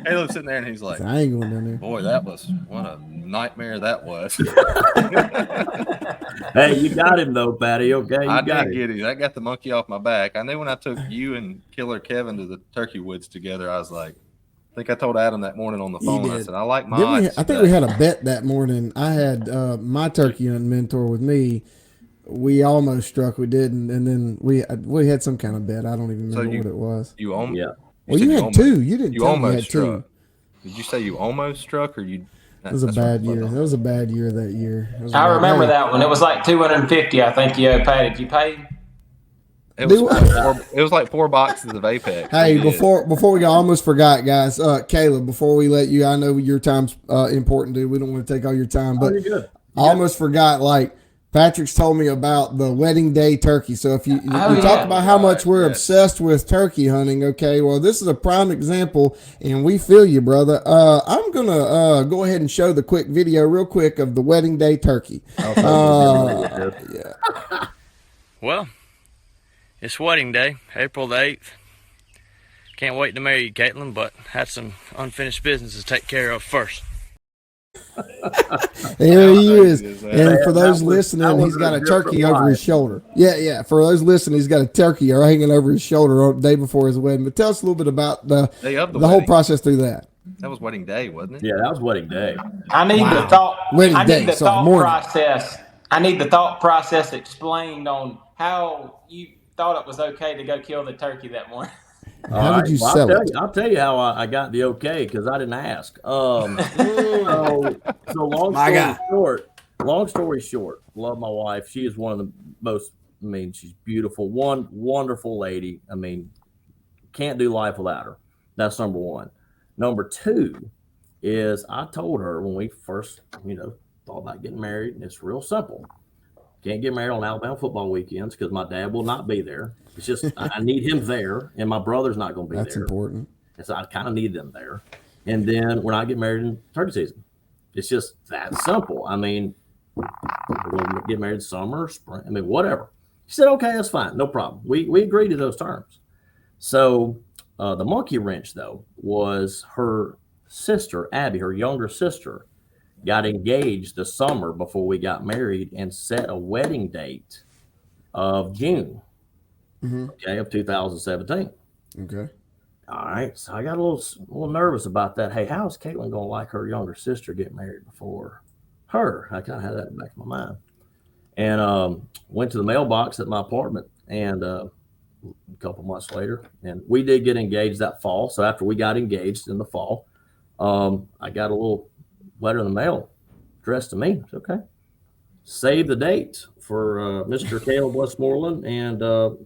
Caleb's sitting there, and he's like, I ain't going down there. Boy, what a nightmare that was. Hey, you got him, though, Patty. Okay, I did get him. I got the monkey off my back. I knew when I took you and Killer Kevin to the turkey woods together, I was like, I think I told Adam that morning on the phone. I said, I like my odds. I think we had a bet that morning. I had my turkey hunting mentor with me. We almost struck. We didn't. And then we had some kind of bet. I don't even remember what it was. You almost? Yeah. Well, you had two. You didn't tell me you had struck. two. Did you say you almost struck or you? It was a bad year. That was a bad year that year. I remember that one. It was like $250. I think you paid. Did you pay? It was like 4 boxes of Apex. Hey, before we go, I almost forgot, guys. Caleb, before we let you, I know your time's important, dude. We don't want to take all your time, but I almost forgot. Like Patrick's told me about the wedding day turkey. So if you talk about how much we're obsessed with turkey hunting, okay, well, this is a prime example, and we feel you, brother. I'm gonna go ahead and show the quick video, real quick, of the wedding day turkey. Well. It's wedding day, April the 8th. Can't wait to marry you, Caitlin, but had some unfinished business to take care of first. There he is. And for those listening, he's got a turkey over his shoulder. Yeah. For those listening, he's got a turkey hanging over his shoulder the day before his wedding. But tell us a little bit about the whole process through that. That was wedding day, wasn't it? Yeah, that was wedding day. I need the thought process explained on how you thought it was okay to go kill the turkey that morning. How did you sell it? I'll tell you how I got the okay, because I didn't ask. So long story short, love my wife. She is one of the most, she's beautiful. One wonderful lady. Can't do life without her. That's number one. Number two is I told her when we first, thought about getting married, and it's real simple. Can't get married on Alabama football weekends because my dad will not be there. It's just I need him there, and my brot's not going to be there. That's important. And so I kind of need them there. And then when I get married in turkey season, it's just that simple. We'll get married in summer, spring, whatever. She said, okay, that's fine. No problem. We agreed to those terms. So the monkey wrench, though, was her sister, Abby, her younger sister, got engaged the summer before we got married and set a wedding date of June, of 2017. Okay. All right. So I got a little nervous about that. Hey, how is Caitlin going to like her younger sister get married before her? I kind of had that in the back of my mind. and went to the mailbox at my apartment. And a couple months later, and we did get engaged that fall. So after we got engaged in the fall, I got a little letter in the mail addressed to me. It's okay. Save the date for Mr. Caleb Westmoreland and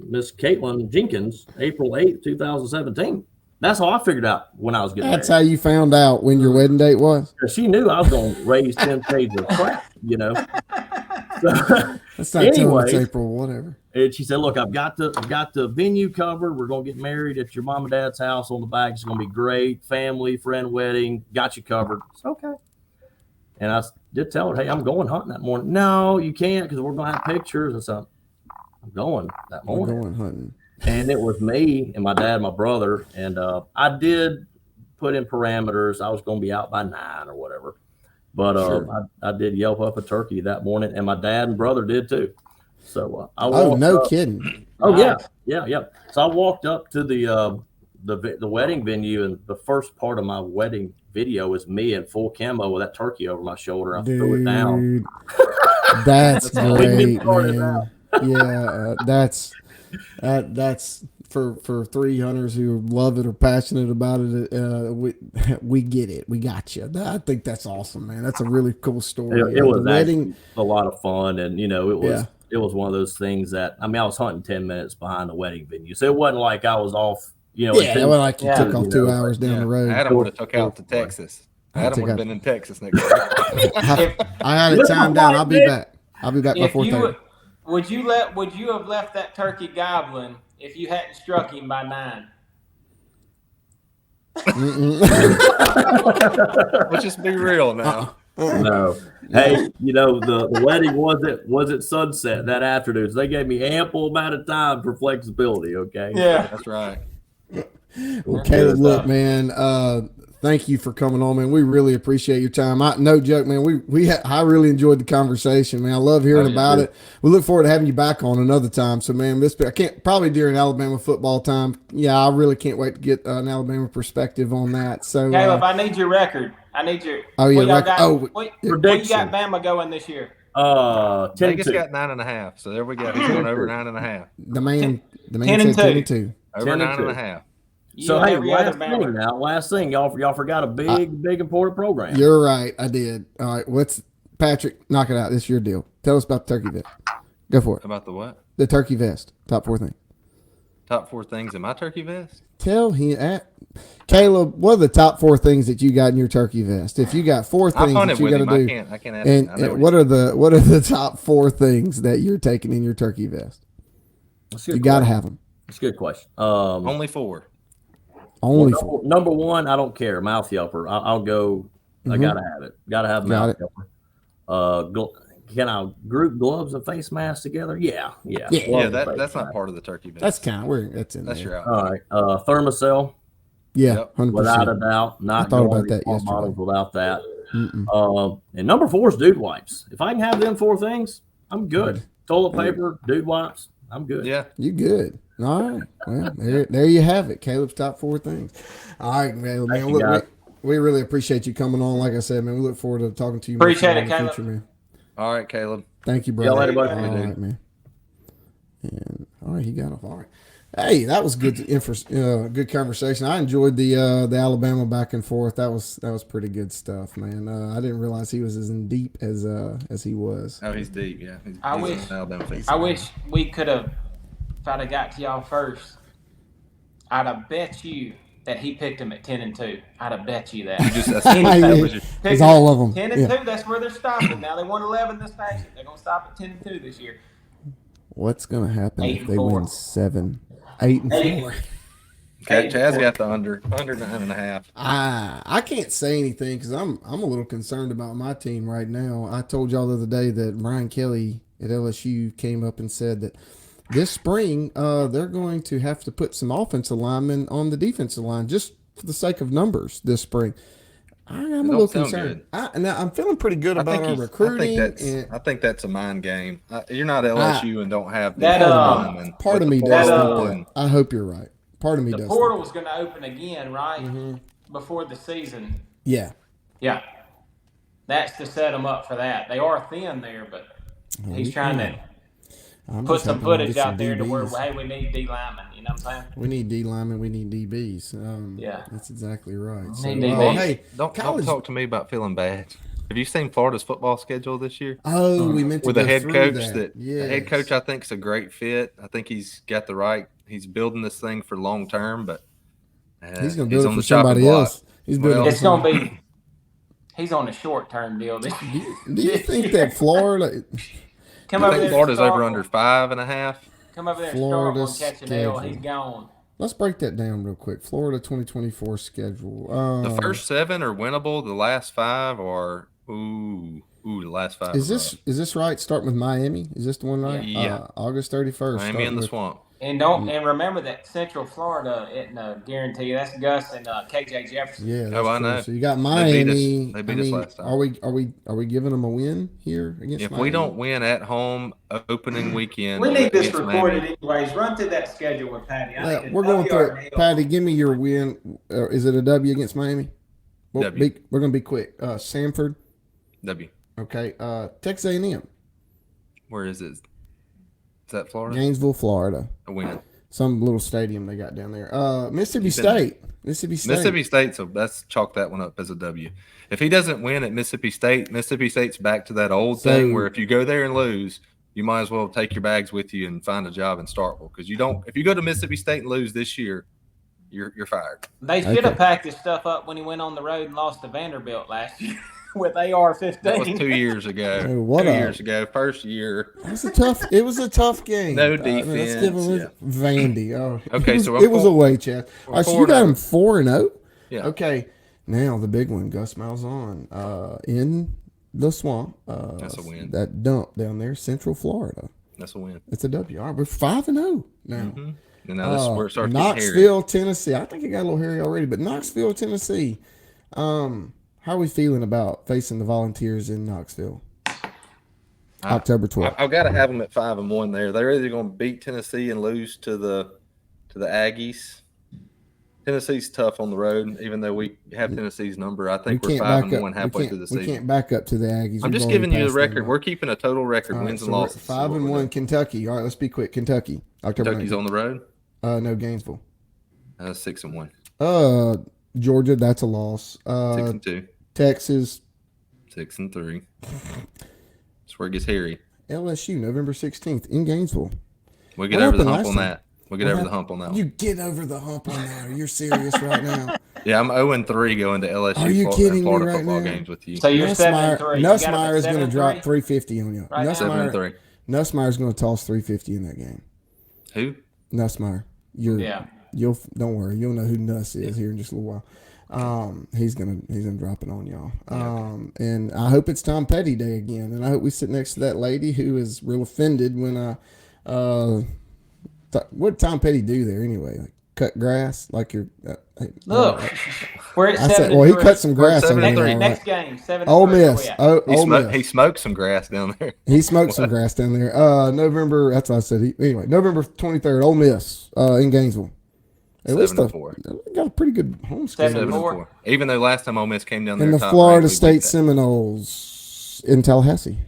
Miss Caitlin Jenkins, April 8th, 2017. That's how I figured out when I was getting That's married. how you found out when your wedding date was? She knew I was going to raise 10 pages of crap, you know. So, That's not telling anyways, it's April, whatever. and she said, "Look, I've got the venue covered. We're going to get married at your mom and dad's house on the back. It's going to be great. Family, friend wedding. Got you covered." It's okay. And I did tell her, "Hey, I'm going hunting that morning." "No, you can't because we're going to have pictures." And so I'm going that We're morning. going hunting. And it was me and my dad, and my brother, and I did put in parameters. I was going to be out by 9 or whatever, but Sure. I did yelp up a turkey that morning, and my dad and brother did too. So I Oh, walked no up. kidding. Oh Nice. yeah. So I walked up to the wedding venue, and the first part of my wedding video is me in full camo with that turkey over my shoulder. I threw it down. Dude, that's We can great, start it man. Yeah, that's for 3 hunters who love it or passionate about it. We get it. We got you. I think that's awesome, man. That's a really cool story. It was the wedding. a lot of fun, and you know, Yeah. it was one of those things that I was hunting 10 minutes behind the wedding venue, so it wasn't like I was off. You know, Yeah, well, like you Yeah. took off 2 hours down the road. Adam would have took out to Texas. Adam would have been in Texas next week. I had it timed down. I'll be back. I'll be back by If 4:30. would you have left that turkey gobbling if you hadn't struck him by 9? Let's just be real now. No. Hey, you know, the wedding was at sunset that afternoon, so they gave me ample amount of time for flexibility. Okay. Yeah. That's right. Well, Caleb, look, man, thank you for coming on, man. We really appreciate your time. No joke, man. I really enjoyed the conversation, man. I love hearing about it. We look forward to having you back on another time. So, man, I can't probably during Alabama football time. Yeah, I really can't wait to get an Alabama perspective on that. So, Caleb, I need your record. I need your. Oh, yeah, what y'all record. got, what you Prediction. got Bama going this year? 10 Vegas got 9.5. So there we go. He's going over 9.5. the man 10 said and 10-2. Over 10 and 2. 9.5. So You and hey, every other last thing, y'all forgot a big important program. You're right. I did. All right. Patrick, knock it out. This is your deal. Tell us about the turkey vest. Go for it. About the what? The turkey vest. Top 4 things. Top 4 things in my turkey vest? Tell him, Caleb, what are the top 4 things that you got in your turkey vest? If you got 4 things that you got to do, I can't ask and him. what are the top 4 things that you're taking in your turkey vest? You got to have them. That's a good question. Only 4. Only Well, 4. number 1, I don't care. Mouth yelper. I'll go. I gotta have it. Gotta have mouth yelper. Can I group gloves and face masks together? Yeah. Yeah. Yeah, that's not part of the turkey vest. That's kind of that's in That's there. your out. All right. Thermocell, Yeah, Yep. 100%. without a doubt. Not I thought going about to that small yesterday. bottles without that. Mm-mm. And number 4 is dude wipes. If I can have them 4 things, I'm good. Toilet paper, dude wipes, I'm good. Yeah. You good. All right. Well, there you have it. Caleb's top 4 things. All right, man. Thank you, Look, guys. we really appreciate you coming on. Like I said, man, we look forward to talking to you. Appreciate more it, in the Caleb. future, man. All right, Caleb. Thank you, brother. Yeah, later, buddy. All Dude. right, man. And all right, he got off. All right. Hey, that was good. Good conversation. I enjoyed the Alabama back and forth. That was pretty good stuff, man. I didn't realize he was as in deep as he was. Oh, he's deep. Yeah. He's wish- an Alabama fan. I wish we could have. If I'd have got to y'all first, I'd have bet you that he picked him at 10 and 2. I'd have bet you that. It's all of them. 10 and 2. That's where they're stopping. Now they won 11 this past year. They're gonna stop at 10 and 2 this year. What's gonna happen 8 if and they 4. win 7, 8 and 4? Okay, Chaz got the under 9.5. I can't say anything because I'm a little concerned about my team right now. I told y'all the other day that Brian Kelly at LSU came up and said that this spring they're going to have to put some offensive linemen on the defensive line just for the sake of numbers this spring. I'm a little concerned. Now I'm feeling pretty good about our recruiting. I think that's a mind game. You're not LSU and don't have that, linemen. Part of me does think that. I hope you're right. Part of me does. The portal was going to open again, right? Before the season. Yeah. Yeah. That's to set them up for that. They are thin there, but he's trying to put some footage out there to where, hey, we need D linemen. You know what I'm saying? We need D linemen. We need DBs. Yeah, that's exactly right. So, hey, don't talk to me about feeling bad. Have you seen Florida's football schedule this year? Oh, we meant to with go the head through coach. Yes. The head coach, I think, is a great fit. I think he's got the right. He's building this thing for long term, but he's going to build it for somebody else. He's building. It's going to be. He's on a short term deal. Do you think that Florida? I think Florida's over under 5.5. Come over there and start one, catch an L. He's gone. Let's break that down real quick. Florida 2024 schedule. The first 7 are winnable. The last 5 are the last 5. Is this right? Starting with Miami. Is this the one right? Yeah. August 31st. Miami in the swamp. And remember that Central Florida isn't a guarantee. That's Gus and KJ Jefferson. Yeah, that's I know. So you got Miami. They beat us last time. Are we giving them a win here against If Miami? we don't win at home opening weekend, we need this recorded anyways. Run through that schedule with Patty. We're going through it. Patty, give me your win. Is it a W against Miami? W. We're going to be quick. Samford. W. Okay. Texas A&M. Where is it? Is that Florida? Gainesville, Florida. A win. Some little stadium they got down there. Mississippi State. Mississippi State, so let's chalk that one up as a W. If he doesn't win at Mississippi State's back to that old thing where if you go there and lose, you might as well take your bags with you and find a job in Starkville. Because if you go to Mississippi State and lose this year, you're fired. They should have packed his stuff up when he went on the road and lost to Vanderbilt last year. With AR-15. That was 2 years ago. Years ago, first year. It was a tough game. No defense. Let's give him Vandy. Oh, okay, it was away, Chad. All right, so you got him 4-0. Yeah. Okay, now the big one. Gus Malzahn in the swamp. That's a win. That dump down there, Central Florida. That's a win. It's a W. All right, we're 5-0 now. Mm-hmm. And now this is where it starts Knoxville, Tennessee. I think it got a little hairy already, but Knoxville, Tennessee. How are we feeling about facing the Volunteers in Knoxville? October 12th. I've got to have them at 5-1 there. They're either going to beat Tennessee and lose to the Aggies. Tennessee's tough on the road, even though we have Tennessee's number. I think we're 5-1 halfway through the season. We can't back up to the Aggies. I'm just giving you the record. We're keeping a total record, wins and losses. 5-1 Kentucky. All right, let's be quick. Kentucky. Kentucky's on the road? No, Gainesville. 6-1. Georgia, that's a loss. 6-2. Texas. 6-3. That's where it gets hairy. LSU, November 16th in Gainesville. We'll get over the hump on that. We'll get over the hump on that one. You get over the hump on that. Are you serious right now? Yeah, I'm 0-3 going to LSU. Are you kidding Florida me right football now? games with you. So you're 7-3. Nussmeier is going to drop 350 on you. Right, 7-3. Nussmeier is going to toss 350 in that game. Who? Nussmeier. You'll don't worry. You'll know who Nuss is here in just a little while. He's gonna drop it on y'all. And I hope it's Tom Petty Day again. And I hope we sit next to that lady who is real offended when what did Tom Petty do there anyway? Like cut grass? Like you're look. We're at 7-3. Well, he cut some grass on there. Next game, 7-3. Ole Miss. He smoked some grass down there. He smoked some grass down there. November. That's what I said. Anyway, November 23rd. Ole Miss in Gainesville. At least they got a pretty good home schedule. 7-4. Even though last time Ole Miss came down there, And the Florida State Seminoles in Tallahassee.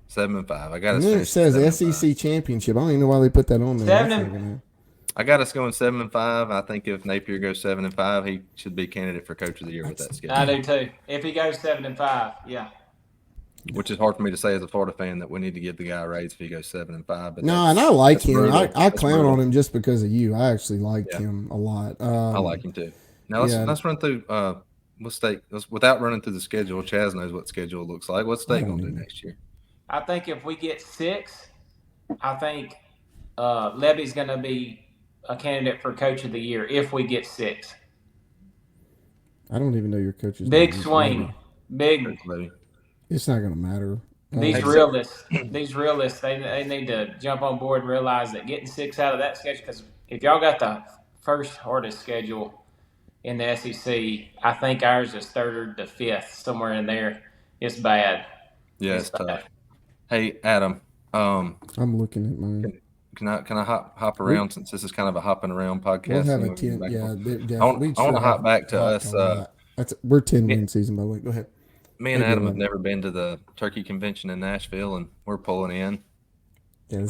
7-5. I got it says SEC championship. I don't even know why they put that on there. I got us going 7-5. I think if Napier goes 7-5, he should be candidate for Coach of the Year with that schedule. I do too. If he goes 7-5, yeah. Which is hard for me to say as a Florida fan that we need to give the guy a raise if he goes 7-5. But no, and I like him. I clown on him just because of you. I actually like him a lot. I like him too. Now let's run through. What state? Without running through the schedule, Chaz knows what schedule looks like. What's state going to do next year? I think if we get 6, I think Levy's going to be a candidate for Coach of the Year if we get 6. I don't even know your coach's big name. swing, big. It's not going to matter. These realists, they need to jump on board and realize that getting 6 out of that schedule, because if y'all got the first hardest schedule in the SEC, I think ours is 3rd to 5th, somewhere in there. It's bad. Yeah, it's tough. Hey, Adam. I'm looking at mine. Can I hop around since this is kind of a hopping around podcast? We'll have a 10. Yeah, I want to hop back to us. We're 10-win season, by the way. Go ahead. Me and Adam have never been to the turkey convention in Nashville, and we're pulling in. I'm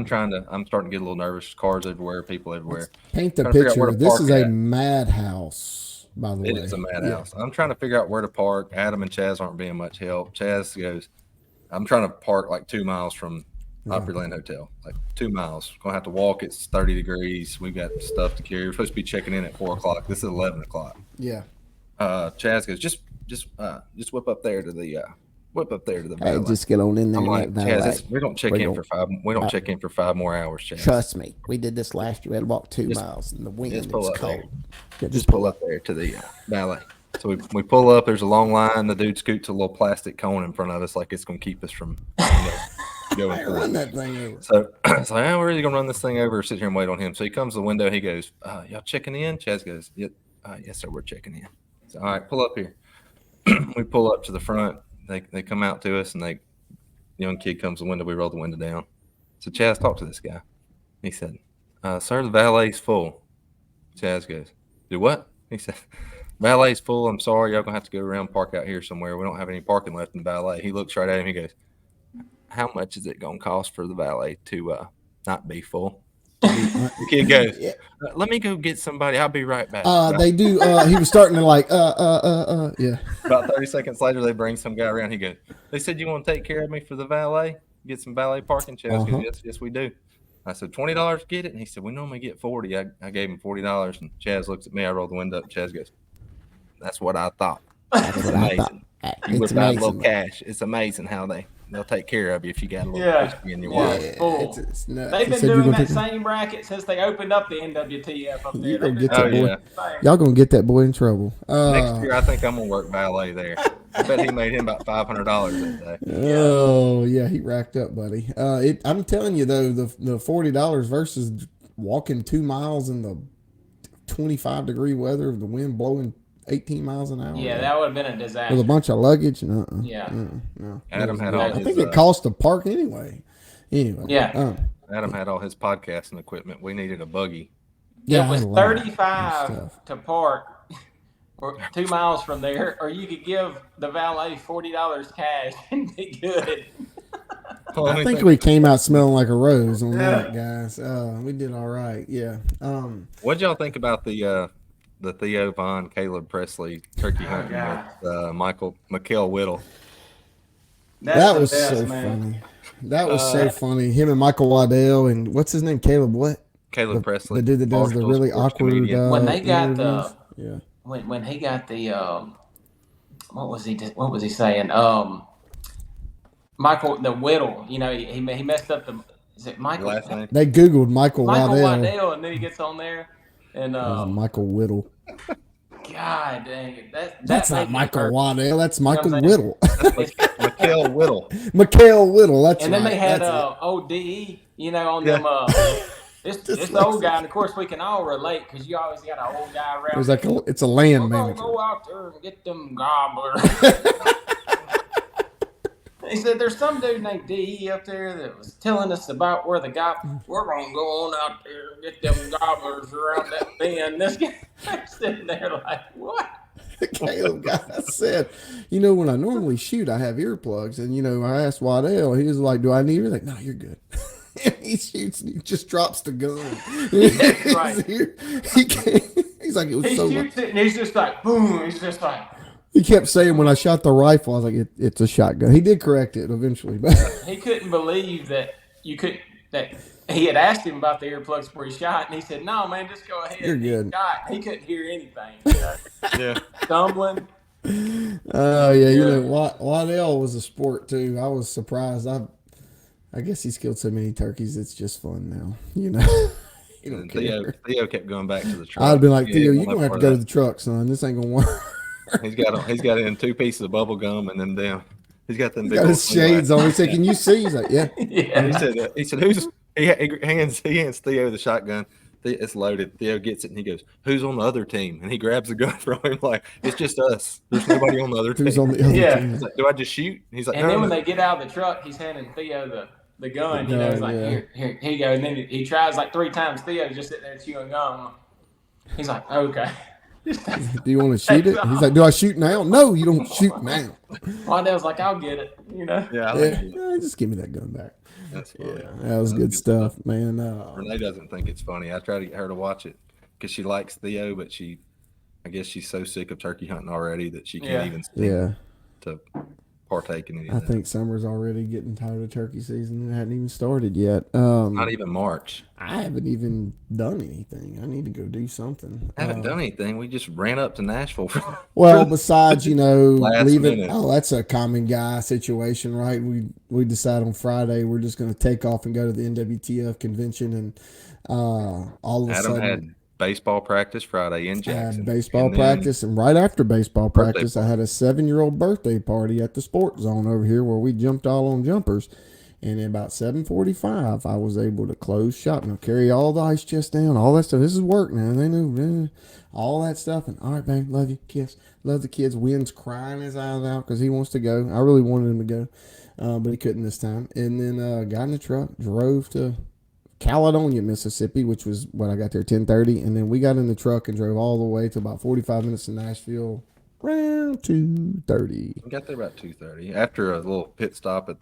starting to get a little nervous. Cars everywhere, people everywhere. Paint the picture. This is a madhouse, by the way. It is a madhouse. I'm trying to figure out where to park. Adam and Chaz aren't being much help. Chaz goes, I'm trying to park like 2 miles from Opryland Hotel, like 2 miles. Gonna have to walk. It's 30 degrees. We've got stuff to carry. We're supposed to be checking in at 4 o'clock. This is 11 o'clock. Yeah. Chaz goes, just whip up there to the valet. Hey, just get on in there. I'm like, Chaz, we don't check in for 5. We don't check in for 5 more hours, Chaz. Trust me, we did this last year. We had to walk 2 miles in the wind. It's cold. Yeah, just pull up there to the valet. So we pull up. There's a long line. The dude scoots a little plastic cone in front of us, like it's gonna keep us from going through. Run that thing over. So it's like, we're really gonna run this thing over. Or sit here and wait on him. So he comes to the window. He goes, "Y'all checking in?" Chaz goes, "Yep, yes, sir. We're checking in." So, all right, pull up here. We pull up to the front. They come out to us, and young kid comes to the window. We roll the window down. So Chaz talked to this guy. He said, "Sir, the valet's full." Chaz goes, "Do what?" He said, "Valet's full. I'm sorry. Y'all gonna have to go around, park out here somewhere. We don't have any parking left in the valet." He looks right at him. He goes, "How much is it gonna cost for the valet to not be full?" The kid goes, "Let me go get somebody. I'll be right back." They do. He was starting to yeah. About 30 seconds later, they bring some guy around. He goes, "They said you want to take care of me for the valet? Get some valet parking?" Chaz goes, yes, we do. I said, $20 to get it? And he said, "We normally get 40. I gave him $40. And Chaz looks at me. I roll the window up. Chaz goes, "That's what I thought." It's amazing. You whip out a little cash. It's amazing how they'll take care of you if you got a little whiskey in your wallet. It's They've been doing that same racket since they opened up the NWTF up there. Y'all gonna get that boy in trouble. Next year, I think I'm gonna work valet there. I bet he made him about $500 that day. Oh yeah, he racked up, buddy. I'm telling you though, the $40 versus walking 2 miles in the 25-degree weather of the wind blowing 18 miles an hour. Yeah, that would have been a disaster. With a bunch of luggage. No. Adam had all I think it cost to park anyway. Yeah. Adam had all his podcasting equipment. We needed a buggy. Yeah, it was $35 to park 2 miles from there, or you could give the valet $40 cash and be good. I think we came out smelling like a rose on that, guys. We did all right. Yeah. What'd y'all think about the Theo Von Caleb Presley turkey hunting with Mikael Whittle? That was so funny. That was so funny. Him and Michael Waddell and what's his name? Caleb Presley. The dude that does the really awkward. When they got when he got the what was he saying? Michael the Whittle. You know he messed up the. Is it Michael? Last name? They Googled Michael Waddell, and then he gets on there. And Michael Whittle. God dang it. That's not Michael Waddell. That's Michael Whittle. Mikael Whittle. Mikael Whittle. That's and then right. They had ODE, on them. This old guy, and of course we can all relate because you always got an old guy around. It's like it's a land manager. Go out there and get them gobblers. He said, "There's some dude named DE up there that was telling us about where we're gonna go on out there and get them gobblers around that bend." This guy sitting there like, "What?" Caleb guy said, when I normally shoot, I have earplugs, and I asked Waddell, he was like, "Do I need?" He's like, "No, you're good." He shoots, and he just drops the gun. That's right. He's like, it was he shoots it, and he's just like, boom. He's just like. He kept saying when I shot the rifle, I was like, it's a shotgun. He did correct it eventually. But he couldn't believe that that he had asked him about the earplugs before he shot, and he said, "No, man, just go ahead." You're good. He couldn't hear anything. Yeah. Stumbling. Waddell was a sport too. I was surprised. I guess he's killed so many turkeys. It's just fun now. He don't care. Theo kept going back to the truck. I'd be like, Theo, you're gonna have to go to the truck, son. This ain't gonna work. He's got in 2 pieces of bubble gum and then down. He's got them. He's got his shades on. He said, "Can you see?" He's like, "Yeah." And he said, "Who's?" He hands Theo the shotgun. It's loaded. Theo gets it and he goes, "Who's on the other team?" And he grabs the gun from him like, "It's just us. There's nobody on the other team." Who's on the other team? He's like, "Do I just shoot?" He's like, and then when they get out of the truck, he's handing Theo the gun. He's like, "Here you go." And then he tries like 3 times. Theo's just sitting there chewing gum. He's like, "Okay." Do you want to shoot it? He's like, do I shoot now? No, you don't shoot now. Wandale's like, I'll get it. Yeah, Just give me that gun back. That's funny. Yeah, that was good stuff, man. Renee doesn't think it's funny. I try to get her to watch it because she likes Theo, but I guess she's so sick of turkey hunting already that she can't even stand to partake in anything. I think summer's already getting tired of turkey season. It hadn't even started yet. Not even March. I haven't even done anything. I need to go do something. I haven't done anything. We just ran up to Nashville. Besides, leaving. minute. Oh, that's a common guy situation, right? We decide on Friday we're just going to take off and go to the NWTF convention, and all of a Adam sudden had baseball practice Friday in I Jackson. had baseball practice, and right after baseball practice, I had a 7-year-old birthday party at the sports zone over here where we jumped all on jumpers. And at about 7:45, I was able to close shop. Now carry all the ice chest down, all that stuff. This is work now. They knew all that stuff. And all right, babe, love you, kiss, love the kids. Wynn's crying his eyes out because he wants to go. I really wanted him to go, but he couldn't this time. And then got in the truck, drove to Caledonia, Mississippi, which was when I got there 10:30, and then we got in the truck and drove all the way to about 45 minutes to Nashville around 2:30. We got there about 2:30 after a little pit stop at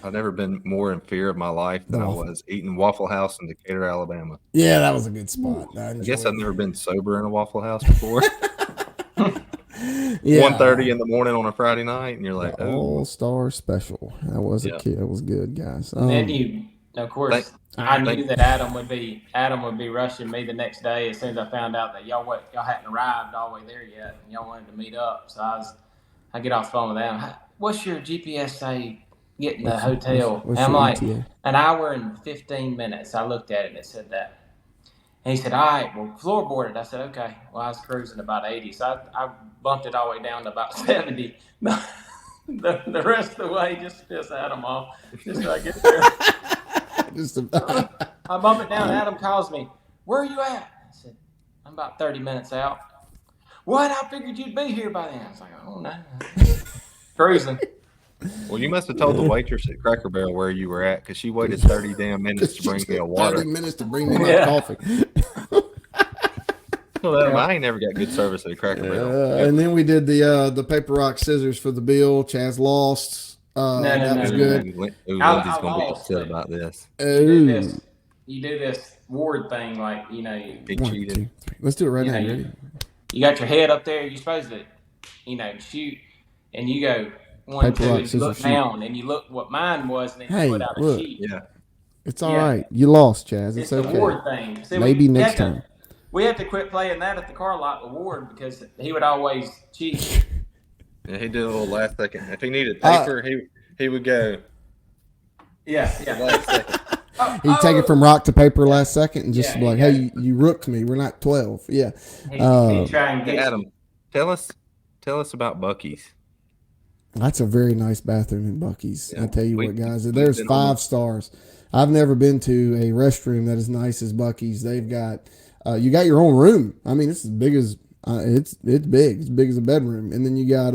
I've never been more in fear of my life than I was eating Waffle House in Decatur, Alabama. Yeah, that was a good spot. I guess I've never been sober in a Waffle House before. Yeah. 1:30 in the morning on a Friday night, and you're like, The All-Star Special. That was a kid. That was good, guys. And of course, I knew that Adam would be rushing me the next day as soon as I found out that y'all hadn't arrived all the way there yet, and y'all wanted to meet up. So I get off the phone with Adam. What's your GPS say? Getting the hotel. What's I'm your like, ETA? an hour and 15 minutes. I looked at it and it said that. And he said, all right, well, floorboarded. I said, okay. Well, I was cruising about 80, so I bumped it all the way down to about 70. The rest of the way, just to piss Adam off, just so I get there. I bump it down. Adam calls me. Where are you at? I said, I'm about 30 minutes out. What? I figured you'd be here by then. I was like, oh, no. Cruising. Well, you must have told the waitress at Cracker Barrel where you were at because she waited 30 damn minutes to bring me a water. 30 minutes to bring me my coffee. Well, I ain't never got good service at a Cracker Barrel. And then we did the paper, rock, scissors for the bill. Chaz lost. That was good. Lindsay's going to be upset about this. You do this ward thing, like, He cheated. 1, 2, 3. Let's do it right now. Ready? You got your head up there. You're supposed to, shoot, and you go 1, Paper, 2, rock, and you scissors, look shoot. down, and you look what mine was, and then you put out a sheet. Yeah. It's all right. You lost, Chaz. It's okay. the ward thing. See, Maybe next time. We have to quit playing that at the car lot with Ward because he would always cheat. Yeah, he did a little last second. If he needed paper, he would go. Yeah. Last second. He'd take it from rock to paper last second and just be like, hey, you rooked me. We're not 12. Yeah. He'd try and get Adam, tell us about Buc-ee's. That's a very nice bathroom in Buc-ee's. Yeah. I tell you what, guys, there's 5 stars. I've never been to a restroom that is nice as Buc-ee's. They've got, you got your own room. I mean, it's as big as, it's big. It's big as a bedroom. And then you got,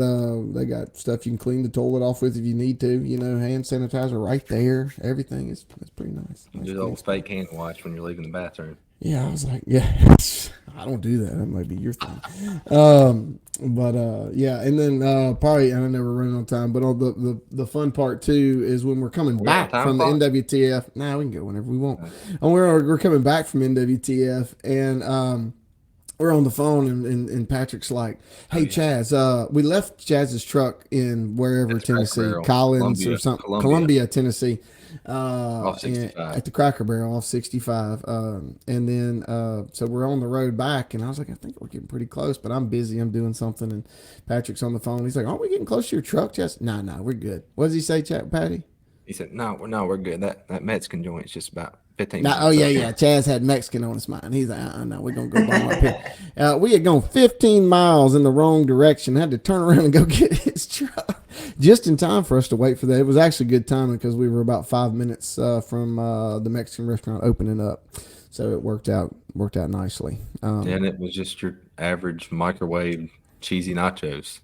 they got stuff you can clean the toilet off with if you need to, hand sanitizer right there. Everything is pretty nice. Do the old fake hand wash when you're leaving the bathroom. Yeah, I was like, yeah, I don't do that. That might be your thing. Yeah, and then probably, I never run on time, but on the fun part too is when we're coming back from the NWTF. Nah, we can go whenever we want. And we're coming back from NWTF, and we're on the phone, and Patrick's like, hey, Chaz, we left Chaz's truck in wherever, Tennessee, Collins or something, Columbia, Tennessee. Off 65. At the Cracker Barrel off 65. And then, so we're on the road back, and I was like, I think we're getting pretty close, but I'm busy. I'm doing something. And Patrick's on the phone. He's like, aren't we getting close to your truck, Chaz? No, we're good. What does he say, Patty? He said, no, we're good. That Mexican joint's just about 15 minutes. Oh, yeah. Chaz had Mexican on his mind. He's like, no, we're going to go bomb up here. We had gone 15 miles in the wrong direction. Had to turn around and go get his truck just in time for us to wait for that. It was actually good timing because we were about 5 minutes from the Mexican restaurant opening up. So it worked out nicely. And it was just your average microwave cheesy nachos.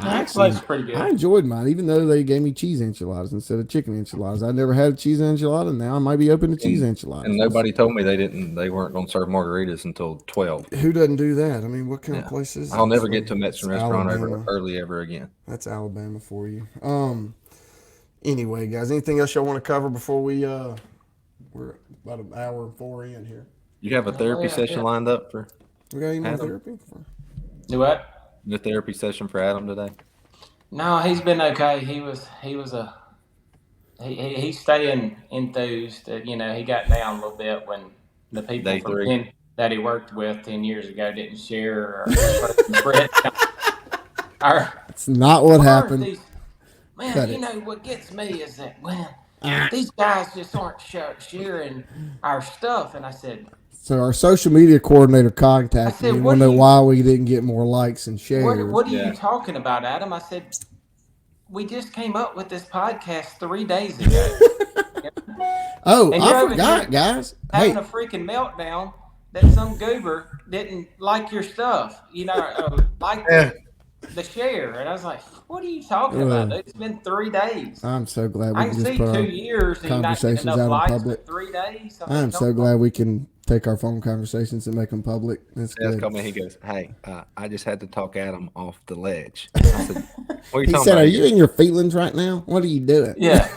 That place pretty good. I enjoyed mine, even though they gave me cheese enchiladas instead of chicken enchiladas. I never had a cheese enchilada. Now I might be open to cheese enchiladas. And nobody told me they weren't going to serve margaritas until 12. Who doesn't do that? I mean, what kind of place is I'll that? never get to a Mexican restaurant early ever again. That's Alabama for you. Anyway, guys, anything else y'all want to cover before we're about an hour and 4 in here? You have a therapy session lined up for? We got any more Adam? therapy? Do what? The therapy session for Adam today? No, he's been okay. He's staying enthused. You know, he got down a little bit when the people that he worked with 10 years ago didn't share That's not what happened. Man, you know what gets me is that these guys just aren't sharing our stuff. And I said, so our social media coordinator contacted me and wanted to know why we didn't get more likes and shares. What are you talking about, Adam? I said, we just came up with this podcast 3 days ago. Oh, I forgot, guys. Having a freaking meltdown that some goober didn't like your stuff, like the share. And I was like, what are you talking about? It's been 3 days. I'm so glad we I can can just see put 2 years and not get enough likes for 3 days. I'm so glad we can take our phone conversations and make them public. That's good. He goes, hey, I just had to talk Adam off the ledge. I said, what are you talking about? Are you in your feelings right now? What are you doing? Yeah.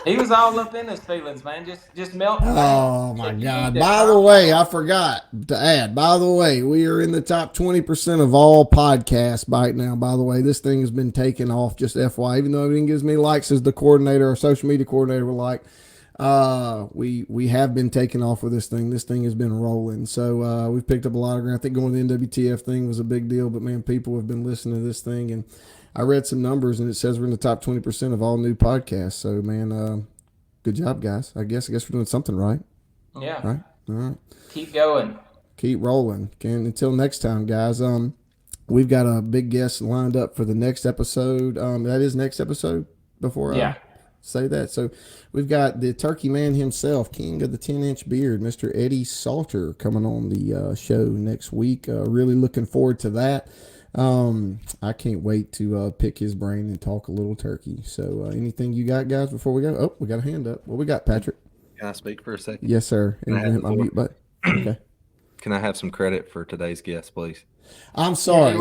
He was all up in his feelings, man. Just melting. Oh, my God. By the way, I forgot to add. By the way, we are in the top 20% of all podcasts right now. By the way, this thing has been taken off, just FY. Even though it didn't give as many likes as the coordinator, our social media coordinator would like. We have been taking off with this thing. This thing has been rolling. So we've picked up a lot of ground. I think going to the NWTF thing was a big deal, but man, people have been listening to this thing, and I read some numbers and it says we're in the top 20% of all new podcasts. So man, good job, guys. I guess we're doing something right. Yeah. Right. All right. Keep going. Keep rolling. And until next time, guys. We've got a big guest lined up for the next episode. That is next episode before I say that. So we've got the turkey man himself, king of the 10-inch beard, Mr. Eddie Salter, coming on the show next week. Really looking forward to that. I can't wait to pick his brain and talk a little turkey. So anything you got, guys, before we go? Oh, we got a hand up. What we got, Patrick? Can I speak for a second? Yes, sir. And hit my mute button. Okay. Can I have some credit for today's guest, please? I'm sorry.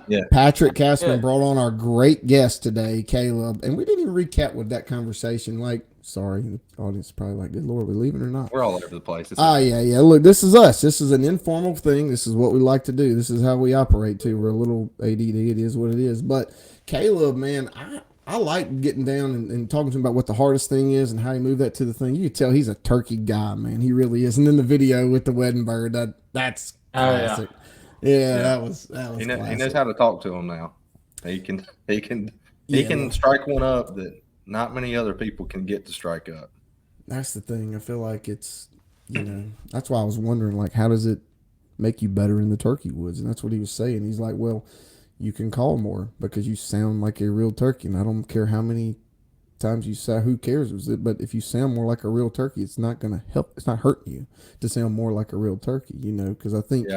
Yeah. Patrick Castman brought on our great guest today, Caleb, and we didn't even recap with that conversation. Sorry, the audience is probably like, good Lord, we're leaving or not? We're all over the place. Yeah. Look, this is us. This is an informal thing. This is what we like to do. This is how we operate, too. We're a little ADD. It is what it is. But Caleb, man, I like getting down and talking to him about what the hardest thing is and how he moved that to the thing. You can tell he's a turkey guy, man. He really is. And then the video with the wedding bird, that's classic. Yeah, that was he knows how to talk to him now. He can strike one up that not many other people can get to strike up. That's the thing. I feel like it's, that's why I was wondering, how does it make you better in the turkey woods? And that's what he was saying. He's like, well, you can call more because you sound like a real turkey. And I don't care how many times you say, who cares? But if you sound more like a real turkey, it's not going to help. It's not hurting you to sound more like a real turkey, because I think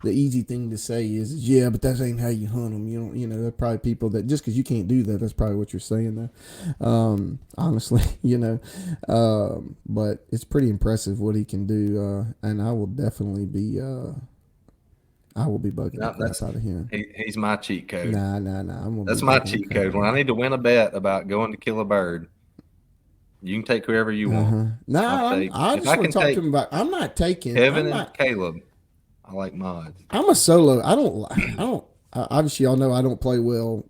the easy thing to say is, but that ain't how you hunt them. There are probably people that just because you can't do that, that's probably what you're saying there. Honestly, but it's pretty impressive what he can do. And I will definitely be, bugging the crap out of him. He's my cheat code. Nah. That's my cheat code. When I need to win a bet about going to kill a bird, you can take whoever you want. I just want to talk to him about. I'm not taking Kevin and Caleb. I like mods. I'm a solo. I don't. Obviously, y'all know I don't play well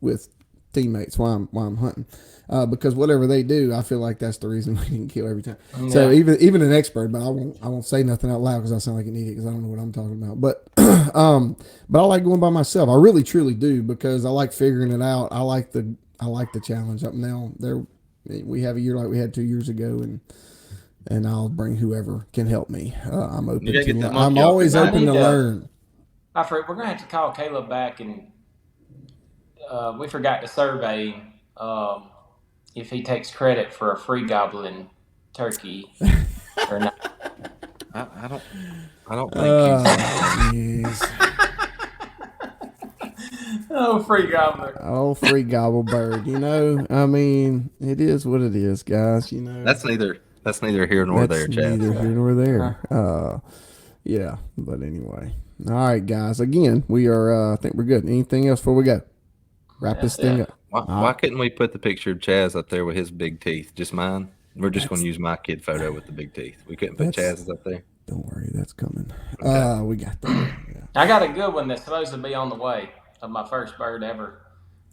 with teammates while I'm hunting, because whatever they do, I feel like that's the reason we can kill every time. Yeah. So even an expert, but I won't say nothing out loud because I sound like an idiot because I don't know what I'm talking about. But I like going by myself. I really truly do because I like figuring it out. I like the challenge. Up now we have a year like we had 2 years ago, and I'll bring whoever can help me. I'm open to. I'm always open to learn. We're gonna have to call Caleb back, and we forgot to survey if he takes credit for a free goblin turkey or not. I don't think he's. Oh, free gobbler. Oh, free gobble bird. You know, I mean, it is what it is, guys. You know, That's neither here nor that's there, Chad. neither here nor there. Yeah, but anyway. All right, guys. Again, we are. I think we're good. Anything else before we go? Wrap this thing up. Why couldn't we put the picture of Chaz up there with his big teeth? Just mine. We're just going to use my kid photo with the big teeth. We couldn't put Chaz's up there. Don't worry, that's coming. Okay. We got that. Yeah. I got a good one that's supposed to be on the way of my first bird ever.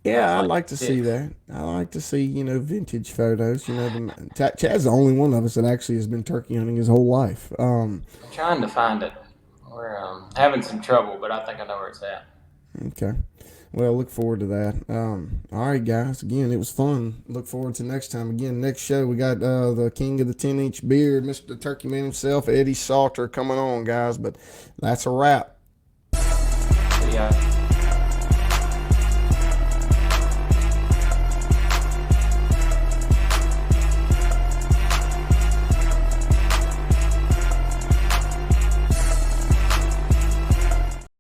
Yeah, I'd like to see that. I like to see, vintage photos. Chad's the only one of us that actually has been turkey hunting his whole life. I'm trying to find it. We're having some trouble, but I think I know where it's at. Okay. Well, look forward to that. All right, guys. Again, it was fun. Look forward to next time. Again, next show, we got the king of the 10-inch beard, Mr. Turkey Man himself, Eddie Salter, coming on, guys. But that's a wrap. Yeah.